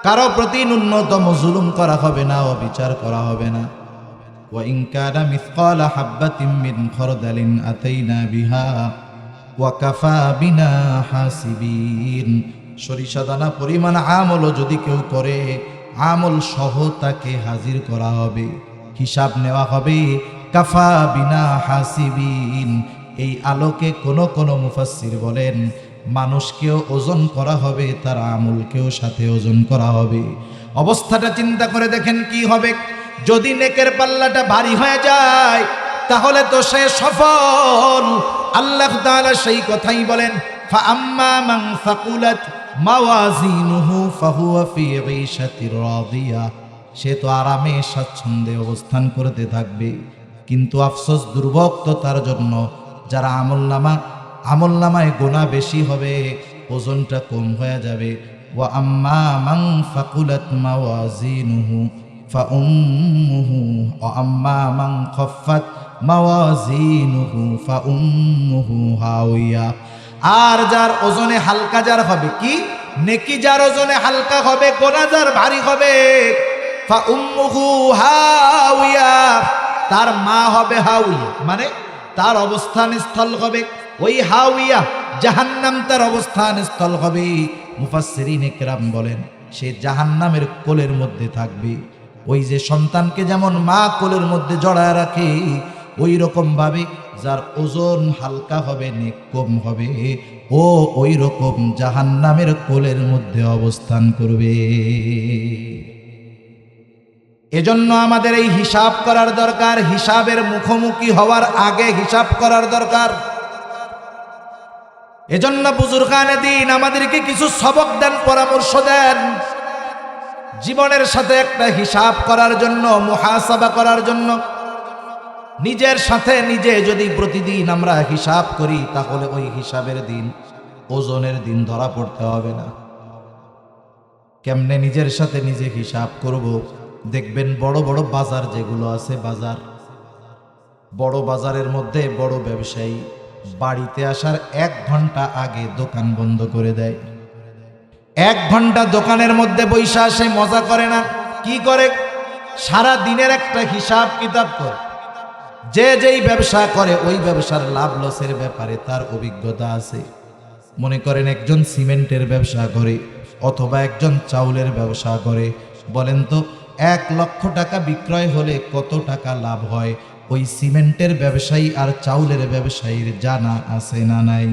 কারো প্রতি ন্যূনতম জুলুম করা হবে না, অবিচার করা হবে না। ওয়া ইন কানা মিসকালা হাববাতিন মিন খারদালিন আতাইনা বিহা ওয়া কাফা বিনা হাসিবিন। সরিষা দানা পরিমাণ আমল যদি কেউ করে, আমল সহ তাকে হাজির করা হবে, হিসাব নেওয়া হবে। কাফা বিনা হাসিবিন, এই আলোকে কোন মুফাসসির বলেন মানুষকেও ওজন করা হবে, তার আমলকেও সাথে ওজন করা হবে। অবস্থাটা চিন্তা করে দেখেন কি হবে। যদি নেকের পাল্লাটা ভারী হয়ে যায় তাহলে তো সে সফল। আল্লাহ তাআলা সেই কথাই বলেন, ফাআম্মা মান সাকুলাত মাওয়াজিনুহু ফাহুয়া ফি ঈশাতির রাদিয়া, সে তো আরামে স্বাচ্ছন্দ্যে অবস্থান করতে থাকবে। কিন্তু আফসোস, দুর্ভোগ তো তার জন্য যারা আমলনামায় গুনাহ বেশি হবে, ওজনটা কম হয়ে যাবে। ওয়া আম্মা মান ফাকুলাত মাওয়াজিনুহু ফাউম্মুহু ওয়া আম্মা মান খাফফাত মাওয়াজিনুহু ফাউম্মুহু হাওিয়া, আর যার ওজনে হালকা যার হবে, কি নেকি যার ওজনে হালকা হবে, গুনাহ যার ভারী হবে, ফাউম্মুহু হাওিয়া, তার মা হবে হাওিয়া, মানে তার অবস্থান স্থল হবে ওই হাওিয়া, জাহান্নাম তার অবস্থান স্থল হবে। মুফাসসিরিন ইকরাম বলেন সে জাহান্নামের কোলের মধ্যে থাকবে। ওই যে সন্তানকে যেমন মা কোলের মধ্যে জড়ায় রাখে, ওই রকম ভাবে যার ওজন হালকা হবে, নেক কম হবে, ও ওই রকম জাহান্নামের কোলের মধ্যে অবস্থান করবে। এজন্য আমাদের এই হিসাব করার দরকার, হিসাবের মুখোমুখি হওয়ার আগে হিসাব করার দরকার। এজন্য বুজুর্গানে দ্বীন আমাদেরকে কিছু সবক দেন, পরামর্শ দেন, জীবনের সাথে একটা হিসাব করার জন্য, মুহাসাবা করার জন্য। নিজের সাথে নিজে যদি প্রতিদিন আমরা হিসাব করি তাহলে ওই হিসাবের দিন, ওজনের দিন ধরা পড়তে হবে না। কেমনে নিজের সাথে নিজে হিসাব করব? দেখবেন বড় বড় বাজার যেগুলো আছে, বড় বাজারের মধ্যে বড় ব্যবসায়ী বাড়িতে আসার 1 ঘন্টা আগে দোকান বন্ধ করে দেয়। 1 ঘন্টা দোকানের মধ্যে বৈশা আসে, মজা করে না, কি করে? সারা দিনের একটা হিসাব কিতাব করে। যে যেই ব্যবসা করে ওই ব্যবসার লাভ লসের ব্যাপারে তার অভিজ্ঞতা আছে। মনে করেন একজন সিমেন্টের ব্যবসা করে অথবা একজন চাউলের ব্যবসা করে, বলেন তো 1 লক্ষ টাকা বিক্রয় হলে কত টাকা লাভ হয়? ওই সিমেন্টের ব্যবসায়ী আর চাউলের ব্যবসায়ীর জানা আছে না নাই?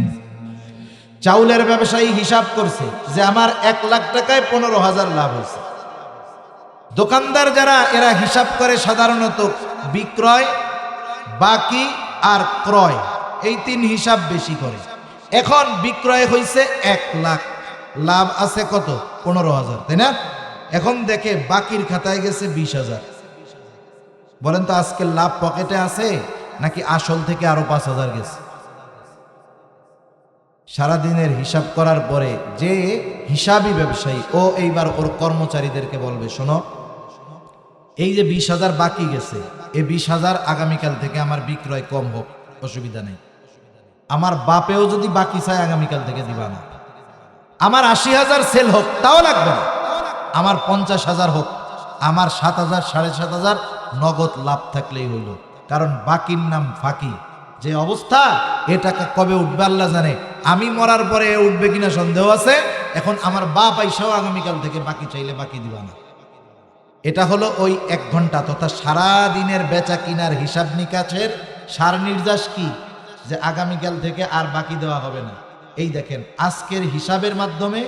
চাউলের ব্যবসায়ী হিসাব করছে যে আমার 1 লাখ টাকায় 15,000 লাভ হয়েছে। দোকানদার যারা, এরা হিসাব করে সাধারণত বিক্রয়, বাকি আর ক্রয়, এই 3 হিসাব বেশি করে। এখন বিক্রয় হয়েছে 1 লাখ, লাভ আছে কত? 15,000, তাই না? এখন দেখে বাকির খাতায় গেছে 20,000। বলেন তো আজকে লাভ পকেটে আছে নাকি আসল থেকে আরো 5,000 গেছে? সারাদিনের হিসাব করার পরে যে হিসাবী ব্যবসায়ী, ও এইবার ওর কর্মচারীদেরকে বলবে, শোনো, এই যে 20,000 বাকি গেছে, এই 20,000 আগামীকাল থেকে আমার বিক্রয় কম হোক, অসুবিধা নেই। আমার বাপেও যদি বাকি চায় আগামীকাল থেকে দিবা না। আমার 80,000 সেল হোক, তাও লাগবে না। আমার 50,000 হোক, আমার 7,000 7,500 নগদ লাভ থাকলেই হইল। কারণ বাকির নাম ফাঁকি। যে অবস্থা এ টাকা কবে উঠবে আল্লাহ জানে, আমি মরার পরে এ উঠবে কিনা সন্দেহ আছে। এখন আমার বাপ আইসাও আগামীকাল থেকে বাকি চাইলে বাকি দিবা না। এটা হলো ওই 1 ঘন্টা তথা সারা দিনের বেচা কিনার হিসাব নিকাশের সার নির্যাস কি, যে আগামীকাল থেকে আর বাকি দেওয়া হবে না। এই দেখেন আজকের হিসাবের মাধ্যমে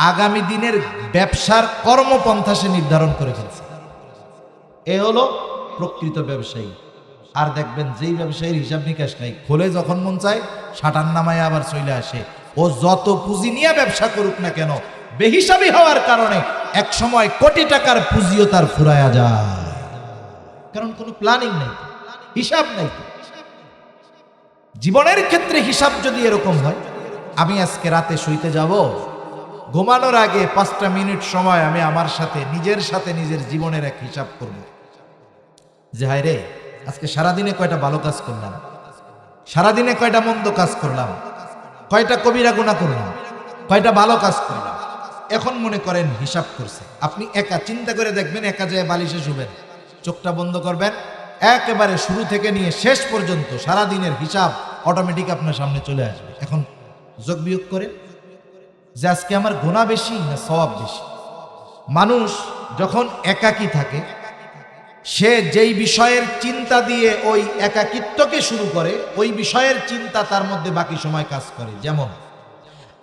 আগামী দিনের ব্যবসার কর্মপন্থা সে নির্ধারণ করে ফেলছে। এ হলো প্রকৃত ব্যবসায়ী। আর দেখবেন যেই ব্যবসায়ীর হিসাব নিকাশ নাই, খোলে যখন মন চায় শাটার নামায় আবার চলে আসে। ও যত পুঁজি নিয়ে ব্যবসা করুক না কেন, বেহিসাবি হওয়ার কারণে এক সময় কোটি টাকার পুঁজিও তার ফুরায়া যায়, কারণ কোনো প্ল্যানিং নেই, হিসাব নেই। জীবনের ক্ষেত্রে হিসাব যদি এরকম হয়, আমি আজকে রাতে শুইতে যাব, ঘুমানোর আগে 5টা মিনিট সময় আমি আমার সাথে নিজের জীবনের এক হিসাব করব, যে হায় রে আজকে সারাদিনে কয়টা ভালো কাজ করলাম, সারাদিনে কয়টা মন্দ কাজ করলাম, কয়টা কবিরা গুনাহ করলাম, কয়টা ভালো কাজ করলাম। এখন মনে করেন হিসাব করছে। আপনি একা চিন্তা করে দেখবেন, একা যায় বালিশে শুবেন, চোখটা বন্ধ করবেন, একেবারে শুরু থেকে নিয়ে শেষ পর্যন্ত সারাদিনের হিসাব অটোমেটিক আপনার সামনে চলে আসবে। এখন যোগ বিয়োগ করে যে আজকে আমার গুনাহ বেশি না সওয়াব বেশি। মানুষ যখন একাকী থাকে, সে যেই বিষয়ের চিন্তা দিয়ে ওই একাকিত্বকে শুরু করে, ওই বিষয়ের চিন্তা তার মধ্যে বাকি সময় কাজ করে। যেমন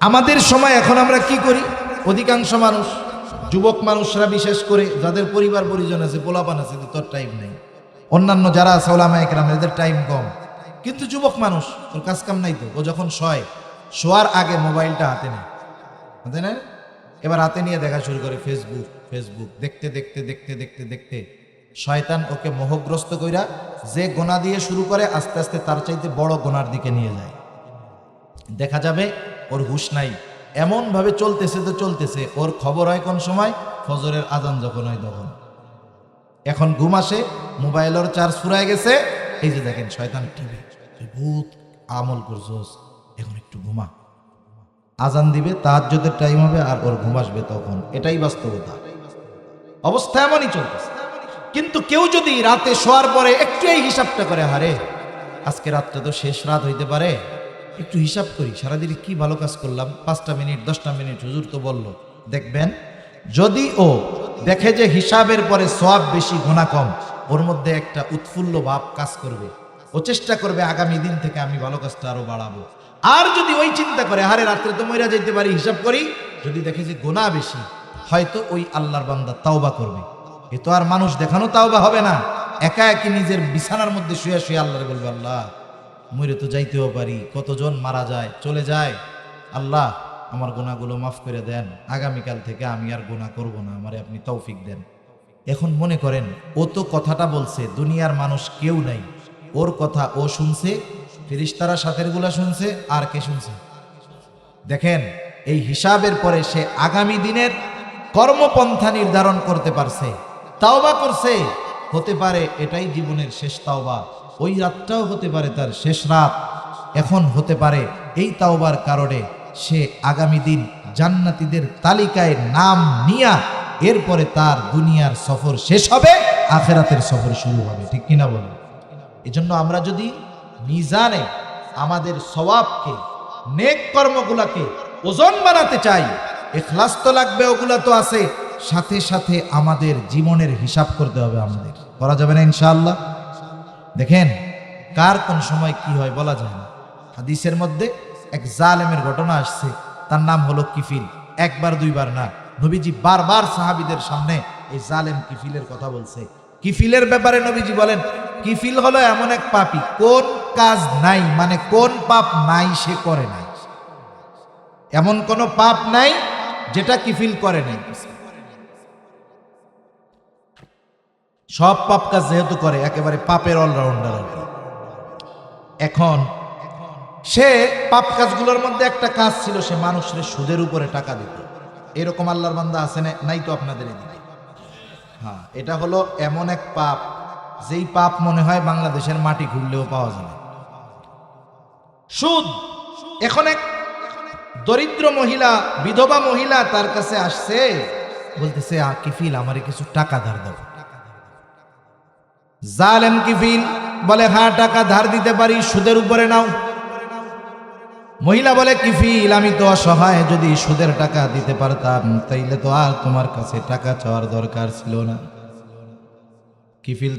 আমাদের সময় এখন আমরা কি করি, অধিকাংশ মানুষ, যুবক মানুষরা বিশেষ করে, যাদের পরিবার পরিজন আছে, পোলাপান আছে, তোর টাইম নেই। অন্যান্য যারা আছে ওলামা একরাম, এদের টাইম কম, কিন্তু যুবক মানুষ, ওর কাজ কাম নাই তো। ও যখন শোয়ার আগে মোবাইলটা হাতে নেয়, হাতে নেয়, এবার হাতে নিয়ে দেখা শুরু করে ফেসবুক দেখতে দেখতে দেখতে দেখতে দেখতে শয়তান ওকে মোহগ্রস্ত কইরা যে গোনা দিয়ে শুরু করে আস্তে আস্তে তার চাইতে বড় গোনার দিকে নিয়ে যায়। দেখা যাবে ওর হুঁশ নাই, এমন ভাবে চলতেছে, ওর খবর হয় কোন সময়, ফজরের আজান যখন হয় তখন। এখন ঘুম আসে, মোবাইলের চার্জ ফুরায় গেছে, এই যে দেখেন শয়তান টিভি, ভূত আমল করছস, এখন একটু ঘুমা, আজান দিবে, তাহাজ্জুদের টাইম হবে, আর ওর ঘুম আসবে তখন। এটাই বাস্তবতা, অবস্থা এমনই চলতেছে। কিন্তু কেউ যদি রাতে শোয়ার পরে একটু এই হিসাবটা করে, হারে আজকে রাতটা তো শেষ রাত হইতে পারে, একটু হিসাব করি সারাদিন কি ভালো কাজ করলাম, 5টা মিনিট 10টা মিনিট হুজুর তো বলল, দেখবেন যদি ও দেখে যে হিসাবের পরে সওয়াব বেশি গুনাহ কম, ওর মধ্যে একটা উৎফুল্ল ভাব কাজ করবে। ও চেষ্টা করবে আগামী দিন থেকে আমি ভালো কাজটা আরো বাড়াবো। আর যদি ওই চিন্তা করে, আরে রাত্রে তো মইরা যাইতে পারি, হিসাব করি, যদি দেখে যে গুনাহ বেশি, হয়তো ওই আল্লাহর বান্দা তাওবা করবে। এ তো আর মানুষ দেখানো তাওবা হবে না, একা একই নিজের বিছানার মধ্যে শুয়ে শুয়ে আল্লাহরে বলবে, আল্লাহ মরে তো যাইতেও পারি, কতজন মারা যায়, চলে যায়, আল্লাহ আমার গুনাহগুলো মাফ করে দেন, আগামীকাল থেকে আমি আর গুনাহ করব না, আমারে আপনি তৌফিক দেন। এখন মনে করেন ও তো কথাটা বলছে, দুনিয়ার মানুষ কেউ নাই, ওর কথা ও শুনছে, ফেরেশতারা সাথের গুলা শুনছে, আর কে শুনছে? দেখেন এই হিসাবের পরে সে আগামী দিনের কর্মপন্থা নির্ধারণ করতে পারছে, তাওবা করছে। হতে পারে এটাই জীবনের শেষ তাওবা, ওই রাতটাও হতে পারে তার শেষ রাত। এখন হতে পারে এই তাওবার কারণে সে আগামী দিন জান্নাতীদের তালিকায় নাম নিয়া এরপরে তার দুনিয়ার সফর শেষ হবে, আখিরাতের সফর শুরু হবে। ঠিক কিনা বলেন? এজন্য আমরা যদি মিজানে আমাদের সওয়াবকে, নেক কর্মগুলাকে ওজন বানাতে চাই, ইখলাস তো লাগবে, ওগুলা তো আছে, সাথে সাথে আমাদের জীবনের হিসাব করতে হবে। আমাদের করা যাবে না ইনশাআল্লাহ। দেখেন কার কোন সময় কি হয় বলা যায় না। হাদিসের মধ্যে এক জালেমের ঘটনা আসছে, তার নাম হলো কিফিল। একবার দুইবার না, নবীজি বারবার সাহাবীদের সামনে এই জালেম কিফিলের কথা বলছে। কিফিলের ব্যাপারে নবীজি বলেন, কিফিল হলো এমন এক পাপী, কোন কাজ নাই, মানে কোন পাপ নাই সে করে নাই, এমন কোন পাপ নাই যেটা কিফিল করে নাই। সব পাপ কাজ যেহেতু করে, একেবারে পাপের অলরাউন্ডার আর কি। এখন সে পাপ কাজগুলোর মধ্যে একটা কাজ ছিল, সে মানুষের সুদের উপরে টাকা দিত। এরকম আল্লাহর বান্দা আছে না? নাই তো আপনাদের এদিকে? হ্যাঁ, এটা হলো এমন এক পাপ, যেই পাপ মনে হয় বাংলাদেশের মাটি ঘুরলেও পাওয়া যাবে। সুদ। এখন এক দরিদ্র মহিলা, বিধবা মহিলা তার কাছে আসছে, বলতেছে, কিফিল আমারে কিছু টাকা ধার দাও। জালেম কিফিল বলে, হ্যাঁ টাকা ধার দিতে পারি, সুদের উপরে নাও। মহিলা বলে কিফিল আমি তো অসহায়, যদি সুদের টাকা দিতে পারতাম তাইলে তো আর তোমার কাছে টাকা চাওয়ার দরকার ছিল না। কিফিল